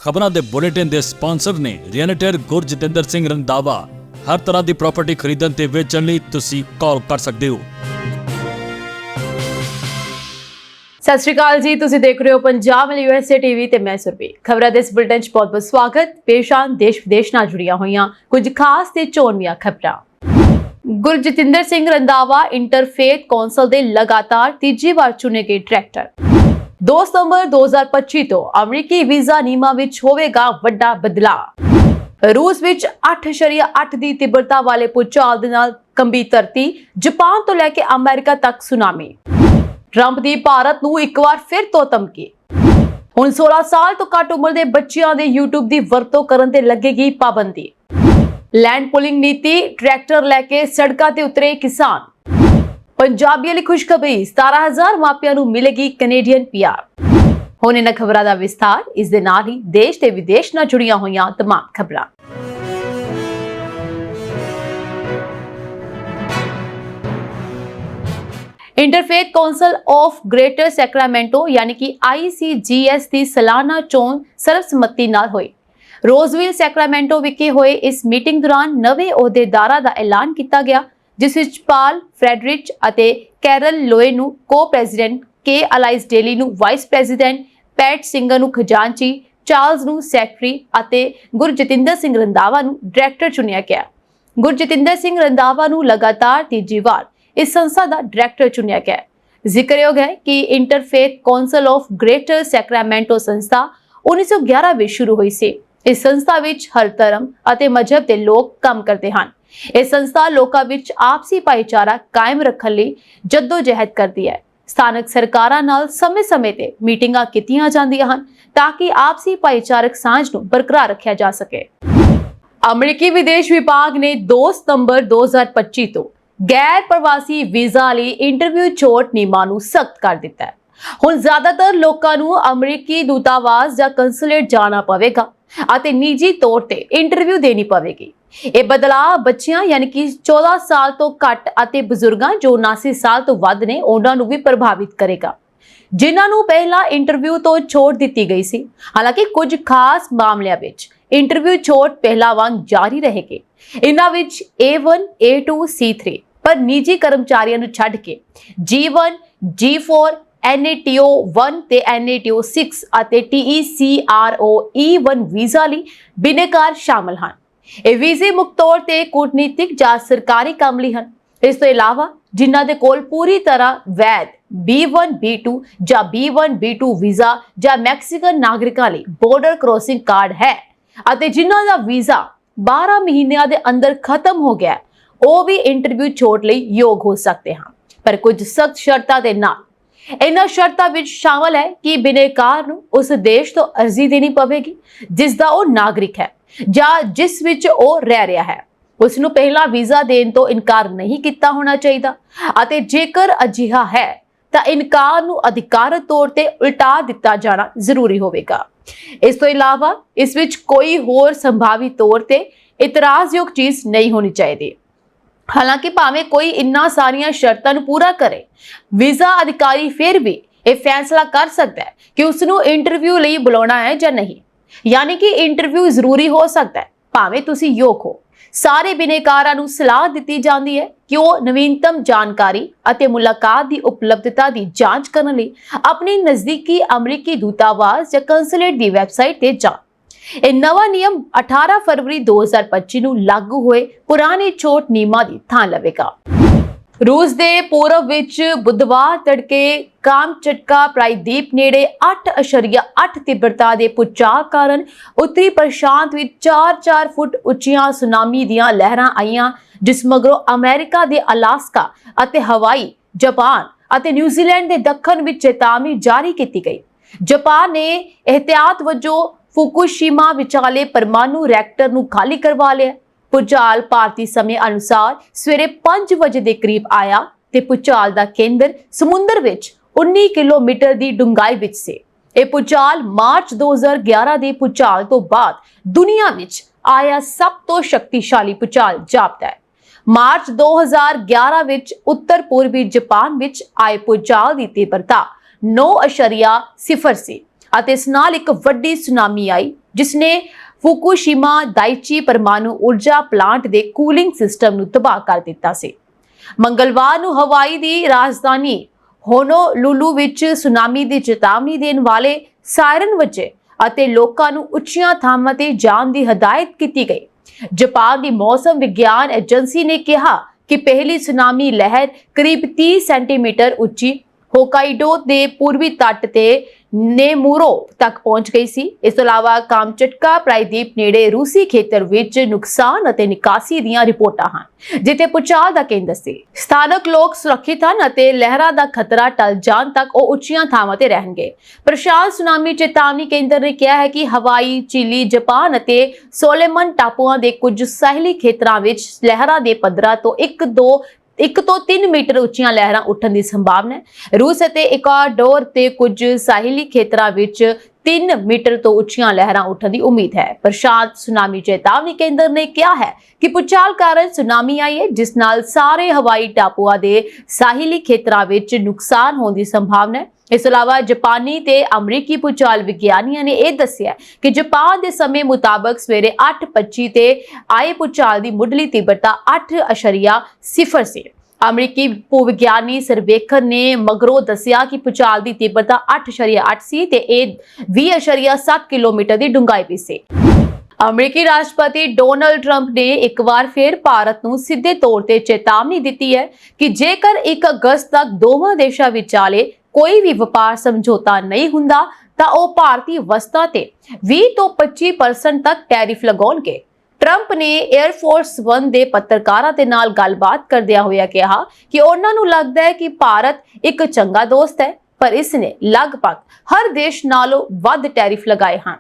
ਖਬਰਾਂ ਦੇ ਬੁਲੇਟਿਨ ਦੇ ਸਪਾਂਸਰ ਨੇ ਰੀਅਲਟਰ ਗੁਰਜਤਿੰਦਰ ਸਿੰਘ ਰੰਧਾਵਾ। ਹਰ ਤਰ੍ਹਾਂ ਦੀ ਪ੍ਰਾਪਰਟੀ ਖਰੀਦਣ ਤੇ ਵੇਚਣ ਲਈ ਤੁਸੀਂ ਕਾਲ ਕਰ ਸਕਦੇ ਹੋ। ਸਤਿ ਸ਼੍ਰੀ ਅਕਾਲ ਜੀ, ਤੁਸੀਂ ਦੇਖ ਰਹੇ ਹੋ ਪੰਜਾਬ USA ਟੀਵੀ ਤੇ ਮੈਂ ਸੁਰਭੀ। ਖਬਰਾਂ ਦੇ ਇਸ ਬੁਲੇਟਿਨ 'ਚ ਬਹੁਤ-ਬਹੁਤ ਸਵਾਗਤ। ਪੇਸ਼ਾਨ ਦੇਸ਼ ਵਿਦੇਸ਼ ਨਾਲ ਜੁੜੀਆਂ ਹੋਈਆਂ ਕੁਝ ਖਾਸ ਤੇ ਚੋਣਵੀਆਂ ਖਬਰਾਂ। ਗੁਰਜਤਿੰਦਰ ਸਿੰਘ ਰੰਧਾਵਾ ਇੰਟਰਫੇਥ ਕੌਂਸਲ ਦੇ ਲਗਾਤਾਰ ਤੀਜੀ ਵਾਰ ਚੁਣੇ ਗਏ ਡਾਇਰੈਕਟਰ। 2 ਸਤੰਬਰ 2025 ਤੋਂ ਅਮਰੀਕੀ ਵੀਜ਼ਾ ਨਿਯਮਾਂ ਵਿੱਚ ਹੋਵੇਗਾ ਵੱਡਾ ਬਦਲਾਅ। ਰੂਸ ਵਿੱਚ 8.8 ਦੀ ਤੀਬਰਤਾ ਵਾਲੇ ਭੂਚਾਲ ਦੇ ਨਾਲ ਕੰਬੀ ਧਰਤੀ। ਜਾਪਾਨ ਤੋਂ ਲੈ ਕੇ ਅਮਰੀਕਾ ਤੱਕ ਸੁਨਾਮੀ। ਟਰੰਪ ਦੀ ਭਾਰਤ ਨੂੰ ਇੱਕ ਵਾਰ ਫਿਰ ਤੋਂ ਧਮਕੀ। ਹੁਣ 16 ਸਾਲ ਤੋਂ ਘੱਟ ਉਮਰ ਦੇ ਬੱਚਿਆਂ ਦੇ YouTube ਦੀ ਵਰਤੋਂ ਕਰਨ ਤੇ ਲੱਗੇਗੀ ਪਾਬੰਦੀ। ਲੈਂਡ ਪੂਲਿੰਗ ਨੀਤੀ, ਟਰੈਕਟਰ ਲੈ ਕੇ ਸੜਕਾਂ ਤੇ ਉਤਰੇ ਕਿਸਾਨ। ਪੰਜਾਬੀਆਂ ਲਈ ਖੁਸ਼ਖਬਰੀ, 17,000 ਮਾਪਿਆਂ ਨੂੰ ਮਿਲੇਗੀ ਕੈਨੇਡੀਅਨ PR। ਹੁਣ ਇਹਨਾਂ ਖਬਰਾਂ ਦਾ ਵਿਸਥਾਰ। ਇਸ ਦੇ ਨਾਲ ਹੀ ਦੇਸ਼ ਤੇ ਵਿਦੇਸ਼ ਨਾਲ ਜੁੜੀਆਂ ਹੋਈਆਂ ਤਮਾਮ ਖਬਰਾਂ। Interfaith council of greater Sacramento ਯਾਨੀ ਕਿ ICGS ਦੀ ਸਾਲਾਨਾ ਚੋਣ ਸਰਬਸੰਮਤੀ ਨਾਲ ਹੋਈ। ਰੋਜ਼ਵਿਲ ਸੈਕਰਾਮੈਂਟੋ ਵਿਖੇ ਹੋਏ ਇਸ ਮੀਟਿੰਗ ਦੌਰਾਨ ਨਵੇਂ ਅਹੁਦੇਦਾਰਾਂ ਦਾ ਐਲਾਨ ਕੀਤਾ ਗਿਆ, ਜਿਸ ਵਿੱਚ ਪਾਲ ਫਰੈਡਰਿਚ ਅਤੇ ਕੈਰਲ ਲੋਏ ਨੂੰ ਕੋ-ਪ੍ਰੈਜ਼ੀਡੈਂਟ, ਕੇ ਅਲਾਈਸ ਡੇਲੀ ਨੂੰ ਵਾਈਸ ਪ੍ਰੈਜ਼ੀਡੈਂਟ, ਪੈਟ ਸਿੰਗਰ ਨੂੰ ਖਜ਼ਾਨਚੀ, ਚਾਰਲਸ ਨੂੰ ਸੈਕਟਰੀ ਅਤੇ ਗੁਰਜਤਿੰਦਰ ਸਿੰਘ ਰੰਧਾਵਾ ਨੂੰ ਡਾਇਰੈਕਟਰ ਚੁਣਿਆ ਗਿਆ। ਗੁਰਜਤਿੰਦਰ ਸਿੰਘ ਰੰਧਾਵਾ ਨੂੰ ਲਗਾਤਾਰ ਤੀਜੀ ਵਾਰ ਇਸ ਸੰਸਥਾ ਦਾ ਡਾਇਰੈਕਟਰ ਚੁਣਿਆ ਗਿਆ। ਜ਼ਿਕਰਯੋਗ ਹੈ ਕਿ interfaith council of greater Sacramento ਸੰਸਥਾ 1911 ਵਿੱਚ ਸ਼ੁਰੂ ਹੋਈ ਸੀ। ਇਸ ਸੰਸਥਾ ਵਿੱਚ ਹਰ ਧਰਮ ਅਤੇ ਮਜ਼ਹਬ ਦੇ ਲੋਕ ਕੰਮ ਕਰਦੇ ਹਨ। ਇਹ ਸੰਸਥਾ ਲੋਕਾਂ ਵਿੱਚ ਆਪਸੀ ਭਾਈਚਾਰਾ ਕਾਇਮ ਰੱਖਣ ਲਈ ਜੱਦੋ-ਜਹਿਦ ਕਰਦੀ ਹੈ। ਸਥਾਨਕ ਸਰਕਾਰਾਂ ਨਾਲ ਸਮੇਂ-ਸਮੇਂ ਤੇ ਮੀਟਿੰਗਾਂ ਕੀਤੀਆਂ ਜਾਂਦੀਆਂ ਹਨ ਤਾਂ ਕਿ ਆਪਸੀ ਭਾਈਚਾਰਕ ਸਾਂਝ ਨੂੰ ਬਰਕਰਾਰ ਰੱਖਿਆ ਜਾ ਸਕੇ। ਅਮਰੀਕੀ ਵਿਦੇਸ਼ ਵਿਭਾਗ ਨੇ 2 ਸਤੰਬਰ 2025 ਤੋਂ ਗੈਰ ਪ੍ਰਵਾਸੀ ਵੀਜ਼ਾ ਲਈ ਇੰਟਰਵਿਊ ਛੋਟ ਨਿਯਮਾਂ ਨੂੰ ਸਖਤ ਕਰ ਦਿੱਤਾ ਹੈ। ਹੁਣ ਜ਼ਿਆਦਾਤਰ ਲੋਕਾਂ ਨੂੰ ਅਮਰੀਕੀ ਦੂਤਾਵਾਸ ਜਾਂ ਕੰਸੂਲੇਟ ਜਾਣਾ ਪਵੇਗਾ ਅਤੇ ਨਿੱਜੀ ਤੌਰ ਤੇ ਇੰਟਰਵਿਊ ਦੇਣੀ ਪਵੇਗੀ। ਇਹ ਬਦਲਾਅ ਬੱਚਿਆਂ ਯਾਨੀ ਕਿ 14 ਸਾਲ ਤੋਂ ਘੱਟ ਅਤੇ ਬਜ਼ੁਰਗਾਂ ਜੋ 79 ਸਾਲ ਤੋਂ ਵੱਧ ਨੇ ਉਹਨਾਂ ਨੂੰ ਵੀ ਪ੍ਰਭਾਵਿਤ ਕਰੇਗਾ, ਜਿਨ੍ਹਾਂ ਨੂੰ ਪਹਿਲਾਂ ਇੰਟਰਵਿਊ ਤੋਂ ਛੋਟ ਦਿੱਤੀ ਗਈ ਸੀ। ਹਾਲਾਂਕਿ ਕੁਝ ਖਾਸ ਮਾਮਲਿਆਂ ਵਿੱਚ ਇੰਟਰਵਿਊ ਛੋਟ ਪਹਿਲਾਂ ਵਾਂਗ ਜਾਰੀ ਰਹੇਗੀ। ਇਹਨਾਂ ਵਿੱਚ A1, A2, C3 ਪਰ ਨਿੱਜੀ ਕਰਮਚਾਰੀਆਂ ਨੂੰ ਛੱਡ ਕੇ G1, G4, NATO 1 ਤੇ NATO 6 ਅਤੇ TECRO E1 ਵੀਜ਼ਾ ਲਈ ਬਿਨੇਕਾਰ ਸ਼ਾਮਲ ਹਨ। ਇਹ ਵੀਜ਼ੇ ਮੁੱਖ ਤੌਰ ਤੇ ਕੂਟਨੀਤਿਕ ਜਾਂ ਸਰਕਾਰੀ ਕੰਮ ਲਈ ਹਨ। ਇਸ ਤੋਂ ਇਲਾਵਾ ਜਿਨ੍ਹਾਂ ਦੇ ਕੋਲ ਪੂਰੀ ਤਰ੍ਹਾਂ ਵੈਧ B1, B2 ਜਾਂ B1, B2 ਵੀਜ਼ਾ ਜਾਂ ਮੈਕਸੀਕਨ ਨਾਗਰਿਕਾਂ ਲਈ ਬਾਰਡਰ ਕ੍ਰੋਸਿੰਗ ਕਾਰਡ ਹੈ ਅਤੇ ਜਿਨ੍ਹਾਂ ਦਾ ਵੀਜ਼ਾ 12 ਮਹੀਨਿਆਂ ਦੇ ਅੰਦਰ ਖਤਮ ਹੋ ਗਿਆ, ਉਹ ਵੀ ਇੰਟਰਵਿਊ ਛੋਟ ਲਈ ਯੋਗ ਹੋ ਸਕਦੇ ਹਨ, ਪਰ ਕੁਝ ਸਖਤ ਸ਼ਰਤਾਂ ਦੇ ਨਾਲ। ਇਹਨਾਂ ਸ਼ਰਤਾਂ ਵਿੱਚ ਸ਼ਾਮਲ ਹੈ ਕਿ ਬਿਨੇਕਾਰ ਨੂੰ ਉਸ ਦੇਸ਼ ਤੋਂ ਅਰਜ਼ੀ ਦੇਣੀ ਪਵੇਗੀ ਜਿਸ ਦਾ ਉਹ ਨਾਗਰਿਕ ਹੈ ਜਾਂ ਜਿਸ ਵਿੱਚ ਉਹ ਰਹਿ ਰਿਹਾ ਹੈ। ਉਸ ਨੂੰ ਪਹਿਲਾਂ ਵੀਜ਼ਾ ਦੇਣ ਤੋਂ ਇਨਕਾਰ ਨਹੀਂ ਕੀਤਾ ਹੋਣਾ ਚਾਹੀਦਾ ਅਤੇ ਜੇਕਰ ਅਜਿਹਾ ਹੈ ਤਾਂ ਇਨਕਾਰ ਨੂੰ ਅਧਿਕਾਰਤ ਤੌਰ ਤੇ ਉਲਟਾ ਦਿੱਤਾ ਜਾਣਾ ਜ਼ਰੂਰੀ ਹੋਵੇਗਾ। ਇਸ ਤੋਂ ਇਲਾਵਾ ਇਸ ਵਿੱਚ ਕੋਈ ਹੋਰ ਸੰਭਾਵੀ ਤੌਰ ਤੇ ਇਤਰਾਜ਼ਯੋਗ ਚੀਜ਼ ਨਹੀਂ ਹੋਣੀ ਚਾਹੀਦੀ। ਹਾਲਾਂਕਿ ਭਾਵੇਂ ਕੋਈ ਇਨ੍ਹਾਂ ਸਾਰੀਆਂ ਸ਼ਰਤਾਂ ਨੂੰ ਪੂਰਾ ਕਰੇ, ਵੀਜ਼ਾ ਅਧਿਕਾਰੀ ਫਿਰ ਵੀ ਇਹ ਫੈਸਲਾ ਕਰ ਸਕਦਾ ਹੈ ਕਿ ਉਸ ਨੂੰ ਇੰਟਰਵਿਊ ਲਈ ਬੁਲਾਉਣਾ ਹੈ ਜਾਂ ਨਹੀਂ, ਯਾਨੀ ਕਿ ਇੰਟਰਵਿਊ ਜ਼ਰੂਰੀ ਹੋ ਸਕਦਾ ਹੈ ਭਾਵੇਂ ਤੁਸੀਂ ਯੋਗ ਹੋ। ਸਾਰੇ ਬਿਨੇਕਾਰਾਂ ਨੂੰ ਸਲਾਹ ਦਿੱਤੀ ਜਾਂਦੀ ਹੈ ਕਿ ਉਹ ਨਵੀਨਤਮ ਜਾਣਕਾਰੀ ਅਤੇ ਮੁਲਾਕਾਤ ਦੀ ਉਪਲਬਧਤਾ ਦੀ ਜਾਂਚ ਕਰਨ ਲਈ ਆਪਣੀ ਨਜ਼ਦੀਕੀ ਅਮਰੀਕੀ ਦੂਤਾਵਾਸ ਜਾਂ ਕੰਸੂਲੇਟ ਦੀ ਵੈਬਸਾਈਟ ਤੇ ਜਾਣ। ਇਹ ਨਵਾਂ ਨਿਯਮ 18 ਫਰਵਰੀ 2025 ਨੂੰ ਲਾਗੂ ਹੋਏ ਪੁਰਾਣੇ ਛੋਟ ਨਿਯਮਾਂ ਦੀ ਥਾਂ ਲਵੇਗਾ। ਰੂਸ ਦੇ ਪੂਰਬ ਵਿੱਚ ਬੁੱਧਵਾਰ ਤੜਕੇ ਕਾਮਚਟਕਾ ਪ੍ਰਾਇਦੀਪ ਨੇੜੇ 8.8 ਤੀਬਰਤਾ ਦੇ ਭੂਚਾਲ ਕਾਰਨ ਉੱਤਰੀ ਪ੍ਰਸ਼ਾਂਤ ਵਿੱਚ 4-4 ਫੁੱਟ ਉੱਚੀਆਂ ਸੁਨਾਮੀ ਦੀਆਂ ਲਹਿਰਾਂ ਆਈਆਂ, ਜਿਸ ਮਗਰੋਂ ਅਮਰੀਕਾ ਦੇ ਅਲਾਸਕਾ ਅਤੇ ਹਵਾਈ, ਜਾਪਾਨ ਅਤੇ ਨਿਊਜ਼ੀਲੈਂਡ ਦੇ ਦੱਖਣ ਵਿੱਚ ਚੇਤਾਵਨੀ ਜਾਰੀ ਕੀਤੀ ਗਈ। ਜਾਪਾਨ ਨੇ ਇਹਤਿਆਤ ਵਜੋਂ ਫੁਕੂਸ਼ੀਮਾ ਵਿਚਾਲੇ ਪਰਮਾਣੂ ਰਿਐਕਟਰ ਨੂੰ ਖਾਲੀ ਕਰਵਾ ਲਿਆ। ਭੂਚਾਲ ਭਾਰਤੀ ਸਮੇਂ ਅਨੁਸਾਰ ਸਵੇਰੇ 5 ਵਜੇ ਦੇ ਕਰੀਬ ਆਇਆ ਤੇ ਭੂਚਾਲ ਦਾ ਕੇਂਦਰ ਸਮੁੰਦਰ ਵਿੱਚ 19 ਕਿਲੋਮੀਟਰ ਦੀ ਡੂੰਘਾਈ ਵਿੱਚ ਸੀ। ਇਹ ਭੂਚਾਲ ਮਾਰਚ 2011 ਦੇ ਭੂਚਾਲ ਤੋਂ ਬਾਅਦ ਦੁਨੀਆ ਵਿੱਚ ਆਇਆ ਸਭ ਤੋਂ ਸ਼ਕਤੀਸ਼ਾਲੀ ਭੂਚਾਲ ਜਾਪਦਾ ਹੈ। ਮਾਰਚ 2011 ਵਿੱਚ ਉੱਤਰ ਪੂਰਬੀ ਜਾਪਾਨ ਵਿੱਚ ਆਏ ਭੂਚਾਲ ਦੀ ਤੀਬਰਤਾ 9.0 ਸੀ। ਅਤੇ ਇਸ ਨਾਲ ਇੱਕ ਵੱਡੀ ਸੁਨਾਮੀ ਆਈ ਜਿਸ ਨੇ ਫੁਕੂਸ਼ੀਮਾ ਦਾਈਚੀ ਪਰਮਾਣੂ ਊਰਜਾ ਪਲਾਂਟ ਦੇ ਕੂਲਿੰਗ ਸਿਸਟਮ ਨੂੰ ਤਬਾਹ ਕਰ ਦਿੱਤਾ ਸੀ। ਮੰਗਲਵਾਰ ਨੂੰ ਹਵਾਈ ਦੀ ਰਾਜਧਾਨੀ ਹੋਨੋਲੁਲੂ ਵਿੱਚ ਸੁਨਾਮੀ ਦੀ ਚੇਤਾਵਨੀ ਦੇਣ ਵਾਲੇ ਸਾਇਰਨ ਵੱਜੇ ਅਤੇ ਲੋਕਾਂ ਨੂੰ ਉੱਚੀਆਂ ਥਾਵਾਂ ਤੇ ਜਾਣ ਦੀ ਹਦਾਇਤ ਕੀਤੀ ਗਈ। ਜਾਪਾਨ ਦੀ ਮੌਸਮ ਵਿਗਿਆਨ ਏਜੰਸੀ ਨੇ ਕਿਹਾ ਕਿ ਪਹਿਲੀ ਸੁਨਾਮੀ ਲਹਿਰ ਕਰੀਬ 30 ਸੈਂਟੀਮੀਟਰ ਉੱਚੀ ਹੋਕਾਈਡੋ ਦੇ ਪੂਰਬੀ ਤੱਟ ਤੇ ਨੇਮੂਰੋ ਤੱਕ ਪਹੁੰਚ ਗਈ ਸੀ। ਇਸ ਤੋਂ ਇਲਾਵਾ ਕਾਮਚਟਕਾ ਪ੍ਰਾਇਦੀਪ ਨੇੜੇ ਰੂਸੀ ਖੇਤਰ ਵਿੱਚ ਨੁਕਸਾਨ ਅਤੇ ਨਿਕਾਸੀ ਦੀਆਂ ਰਿਪੋਰਟਾਂ ਹਨ ਜਿੱਥੇ ਭੂਚਾਲ ਦਾ ਕੇਂਦਰ ਸੀ। ਸਥਾਨਕ ਲੋਕ ਸੁਰੱਖਿਅਤ ਹਨ ਅਤੇ ਲਹਿਰਾਂ ਦਾ ਖਤਰਾ ਟਲ ਜਾਣ ਤੱਕ ਉਹ ਉੱਚੀਆਂ ਥਾਵਾਂ ਤੇ ਰਹਿਣਗੇ। ਪ੍ਰਸ਼ਾਂਤ ਸੁਨਾਮੀ ਚੇਤਾਵਨੀ ਕੇਂਦਰ ਨੇ ਕਿਹਾ ਹੈ ਕਿ ਹਵਾਈ, ਚਿਲੀ, ਜਾਪਾਨ ਅਤੇ ਸੋਲੇਮਨ ਟਾਪੂਆਂ ਦੇ ਕੁਝ ਸਾਹਿਲੀ ਖੇਤਰਾਂ ਵਿੱਚ ਲਹਿਰਾਂ ਦੇ ਪੱਧਰਾਂ ਤੋਂ 1 ਤੋਂ 3 ਮੀਟਰ ਉੱਚੀਆਂ ਲਹਿਰਾਂ ਉੱਠਣ ਦੀ ਸੰਭਾਵਨਾ ਹੈ। ਰੂਸ ਅਤੇ ਇਕਵਾਡੋਰ ਤੇ ਕੁਝ ਸਾਹਿਲੀ ਖੇਤਰਾਂ ਵਿੱਚ 3 ਮੀਟਰ ਤੋਂ ਉੱਚੀਆਂ ਲਹਿਰਾਂ ਉੱਠਣ ਦੀ ਉਮੀਦ ਹੈ। ਪ੍ਰਸ਼ਾਂਤ ਸੁਨਾਮੀ ਚੇਤਾਵਨੀ ਕੇਂਦਰ ਨੇ ਕਿਹਾ ਹੈ ਕਿ ਭੂਚਾਲ ਕਾਰਨ ਸੁਨਾਮੀ ਆਈ ਹੈ ਜਿਸ ਨਾਲ ਸਾਰੇ ਹਵਾਈ ਟਾਪੂਆਂ ਦੇ ਸਾਹਿਲੀ ਖੇਤਰਾਂ ਵਿੱਚ ਨੁਕਸਾਨ ਹੋਣ ਦੀ ਸੰਭਾਵਨਾ ਹੈ। ਇਸ ਤੋਂ ਇਲਾਵਾ ਜਾਪਾਨੀ ਤੇ ਅਮਰੀਕੀ ਭੂਚਾਲ ਵਿਗਿਆਨੀਆਂ ਨੇ ਇਹ ਦੱਸਿਆ ਕਿ ਜਾਪਾਨ ਦੇ ਸਮੇਂ ਮੁਤਾਬਕ ਸਵੇਰੇ 8:25 ਤੇ ਆਏ ਭੂਚਾਲ ਦੀ ਮੁੱਢਲੀ ਤੀਬਰਤਾ 8.0 ਸੀ। ਅਮਰੀਕੀ ਭੂ-ਵਿਗਿਆਨੀ ਸਰਵੇਖਣ ਨੇ ਮਗਰੋਂ ਦੱਸਿਆ ਕਿ ਭੂਚਾਲ ਦੀ ਤੀਬਰਤਾ 8.8 ਸੀ ਤੇ ਇਹ 20.7 ਕਿਲੋਮੀਟਰ ਦੀ ਡੂੰਘਾਈ ਵਿੱਚ ਸੀ। ਅਮਰੀਕੀ ਰਾਸ਼ਟਰਪਤੀ ਡੋਨਾਲਡ ਟਰੰਪ ਨੇ ਇੱਕ ਵਾਰ ਫਿਰ ਭਾਰਤ ਨੂੰ ਸਿੱਧੇ ਤੌਰ ਤੇ ਚੇਤਾਵਨੀ ਦਿੱਤੀ ਹੈ ਕਿ ਜੇਕਰ 1 ਅਗਸਤ ਤੱਕ ਦੋਵਾਂ ਦੇਸ਼ਾਂ ਵਿਚਾਲੇ ਕੋਈ ਵੀ ਵਪਾਰ ਸਮਝੌਤਾ ਨਹੀਂ ਹੁੰਦਾ ਤਾਂ ਉਹ ਭਾਰਤੀ ਵਸਤਾਂ ਤੇ 20 ਤੋਂ 25% ਤੱਕ ਟੈਰਿਫ ਲਗਾਉਣਗੇ। ਟਰੰਪ ਨੇ 에ਅਰਫੋਰਸ 1 ਦੇ ਪੱਤਰਕਾਰਾਂ ਦੇ ਨਾਲ ਗੱਲਬਾਤ ਕਰਦਿਆਂ ਹੋਇਆ ਕਿਹਾ ਕਿ ਉਹਨਾਂ ਨੂੰ ਲੱਗਦਾ ਹੈ ਕਿ ਭਾਰਤ ਇੱਕ ਚੰਗਾ ਦੋਸਤ ਹੈ ਪਰ ਇਸ ਨੇ ਲਗਭਗ ਹਰ ਦੇਸ਼ ਨਾਲੋਂ ਵੱਧ ਟੈਰਿਫ ਲਗਾਏ ਹਨ।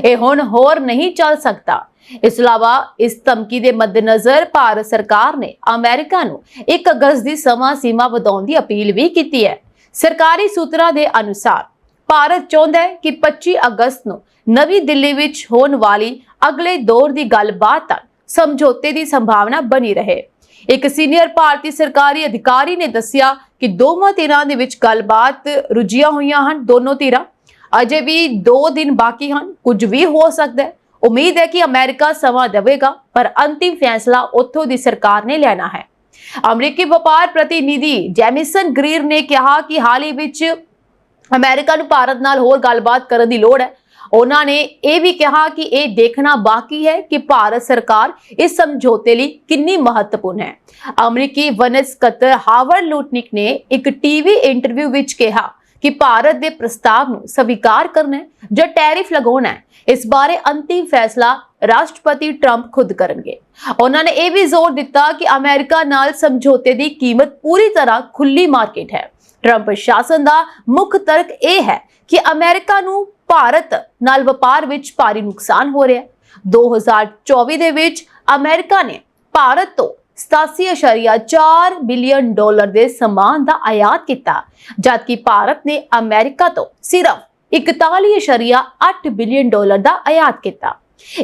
ਇਹ ਹੁਣ ਹੋਰ ਨਹੀਂ ਚੱਲ ਸਕਦਾ। ਇਸ ਤੋਂ ਇਲਾਵਾ ਇਸ ਧਮਕੀ ਦੇ ਮੱਦੇਨਜ਼ਰ ਭਾਰਤ ਸਰਕਾਰ ਨੇ ਅਮਰੀਕਾ ਨੂੰ 1 ਅਗਸਤ ਦੀ ਸਮਾਂ ਸੀਮਾ ਵਧਾਉਣ ਦੀ ਅਪੀਲ ਵੀ ਕੀਤੀ ਹੈ। ਸਰਕਾਰੀ ਸੂਤਰਾਂ ਦੇ ਅਨੁਸਾਰ ਭਾਰਤ ਚਾਹੁੰਦਾ ਹੈ ਕਿ 25 ਅਗਸਤ ਨੂੰ ਨਵੀਂ ਦਿੱਲੀ ਵਿੱਚ ਹੋਣ ਵਾਲੀ ਅਗਲੇ ਦੌਰ ਦੀ ਗੱਲਬਾਤ ਤੱਕ ਸਮਝੌਤੇ ਦੀ ਸੰਭਾਵਨਾ ਬਣੀ ਰਹੇ। ਇੱਕ ਸੀਨੀਅਰ ਭਾਰਤੀ ਸਰਕਾਰੀ ਅਧਿਕਾਰੀ ਨੇ ਦੱਸਿਆ ਕਿ ਦੋਵਾਂ ਧਿਰਾਂ ਦੇ ਵਿੱਚ ਗੱਲਬਾਤ ਰੁੱਝੀਆਂ ਹੋਈਆਂ ਹਨ। ਦੋਨੋਂ ਧਿਰਾਂ ਅਜੇ ਵੀ 2 ਦਿਨ ਬਾਕੀ ਹਨ, ਕੁਝ ਵੀ ਹੋ ਸਕਦਾ ਹੈ। ਉਮੀਦ ਹੈ ਕਿ ਅਮਰੀਕਾ ਸਮਾਂ ਦੇਵੇਗਾ ਪਰ ਅੰਤਿਮ ਫੈਸਲਾ ਉੱਥੋਂ ਦੀ ਸਰਕਾਰ ਨੇ ਲੈਣਾ ਹੈ। ਅਮਰੀਕੀ ਵਪਾਰ ਪ੍ਰਤੀਨਿਧੀ ਜੈਮਿਸਨ ਗ੍ਰੀਰ ਨੇ ਕਿਹਾ ਕਿ ਹਾਲ ਹੀ ਵਿੱਚ ਅਮਰੀਕਾ ਨੂੰ ਭਾਰਤ ਨਾਲ ਹੋਰ ਗੱਲਬਾਤ ਕਰਨ ਦੀ ਲੋੜ ਹੈ। ਉਹਨਾਂ ਨੇ ਇਹ ਵੀ ਕਿਹਾ ਕਿ ਇਹ ਦੇਖਣਾ ਬਾਕੀ ਹੈ ਕਿ ਭਾਰਤ ਸਰਕਾਰ ਇਸ ਸਮਝੌਤੇ ਲਈ ਕਿੰਨੀ ਮਹੱਤਵਪੂਰਨ ਹੈ। ਅਮਰੀਕੀ ਵਣਜ ਸਕੱਤਰ ਹਾਵਰਡ ਲੂਟਨਿਕ ਨੇ ਇੱਕ ਟੀਵੀ ਇੰਟਰਵਿਊ ਵਿੱਚ ਕਿਹਾ ਕਿ ਭਾਰਤ ਦੇ ਪ੍ਰਸਤਾਵ ਨੂੰ ਸਵੀਕਾਰ ਕਰਨਾ ਹੈ ਜਾਂ ਟੈਰਿਫ ਲਗਾਉਣਾ ਹੈ, ਇਸ ਬਾਰੇ ਅੰਤਿਮ ਫੈਸਲਾ ਰਾਸ਼ਟਰਪਤੀ ਟਰੰਪ ਖੁਦ ਕਰਨਗੇ। ਉਹਨਾਂ ਨੇ ਇਹ ਵੀ ਜ਼ੋਰ ਦਿੱਤਾ ਕਿ ਅਮਰੀਕਾ ਨਾਲ ਸਮਝੌਤੇ ਦੀ ਕੀਮਤ ਪੂਰੀ ਤਰ੍ਹਾਂ ਖੁੱਲੀ ਮਾਰਕੀਟ ਹੈ। ਟਰੰਪ ਪ੍ਰਸ਼ਾਸਨ ਦਾ ਮੁੱਖ ਤਰਕ ਇਹ ਹੈ ਕਿ ਅਮਰੀਕਾ ਨੂੰ ਭਾਰਤ ਨਾਲ ਵਪਾਰ ਵਿੱਚ ਭਾਰੀ ਨੁਕਸਾਨ ਹੋ ਰਿਹਾ ਹੈ। 2024 ਦੇ ਵਿੱਚ ਅਮਰੀਕਾ ਨੇ ਭਾਰਤ ਤੋਂ 87.4 ਬਿਲੀਅਨ ਡਾਲਰ ਦੇ ਸਮਾਨ ਦਾ ਆਯਾਤ ਕੀਤਾ, ਜਦਕਿ ਭਾਰਤ ਨੇ ਅਮਰੀਕਾ ਤੋਂ ਸਿਰਫ 41.8 ਬਿਲੀਅਨ ਡਾਲਰ ਦਾ ਆਯਾਤ ਕੀਤਾ।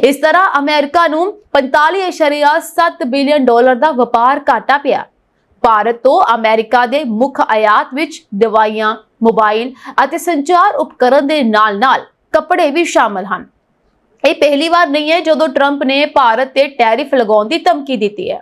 ਇਸ ਤਰ੍ਹਾਂ ਅਮਰੀਕਾ ਨੂੰ 45.7 ਬਿਲੀਅਨ ਡਾਲਰ ਦਾ ਵਪਾਰ ਘਾਟਾ ਪਿਆ। ਭਾਰਤ ਤੋਂ ਅਮਰੀਕਾ ਦੇ ਮੁੱਖ ਆਯਾਤ ਵਿੱਚ ਦਵਾਈਆਂ, ਮੋਬਾਈਲ ਅਤੇ ਸੰਚਾਰ ਉਪਕਰਨ ਦੇ ਨਾਲ-ਨਾਲ ਕੱਪੜੇ ਵੀ ਸ਼ਾਮਲ ਹਨ। ਇਹ ਪਹਿਲੀ ਵਾਰ ਨਹੀਂ ਹੈ ਜਦੋਂ ਟਰੰਪ ਨੇ ਭਾਰਤ ਤੇ ਟੈਰਿਫ ਲਗਾਉਣ ਦੀ ਧਮਕੀ ਦਿੱਤੀ ਹੈ।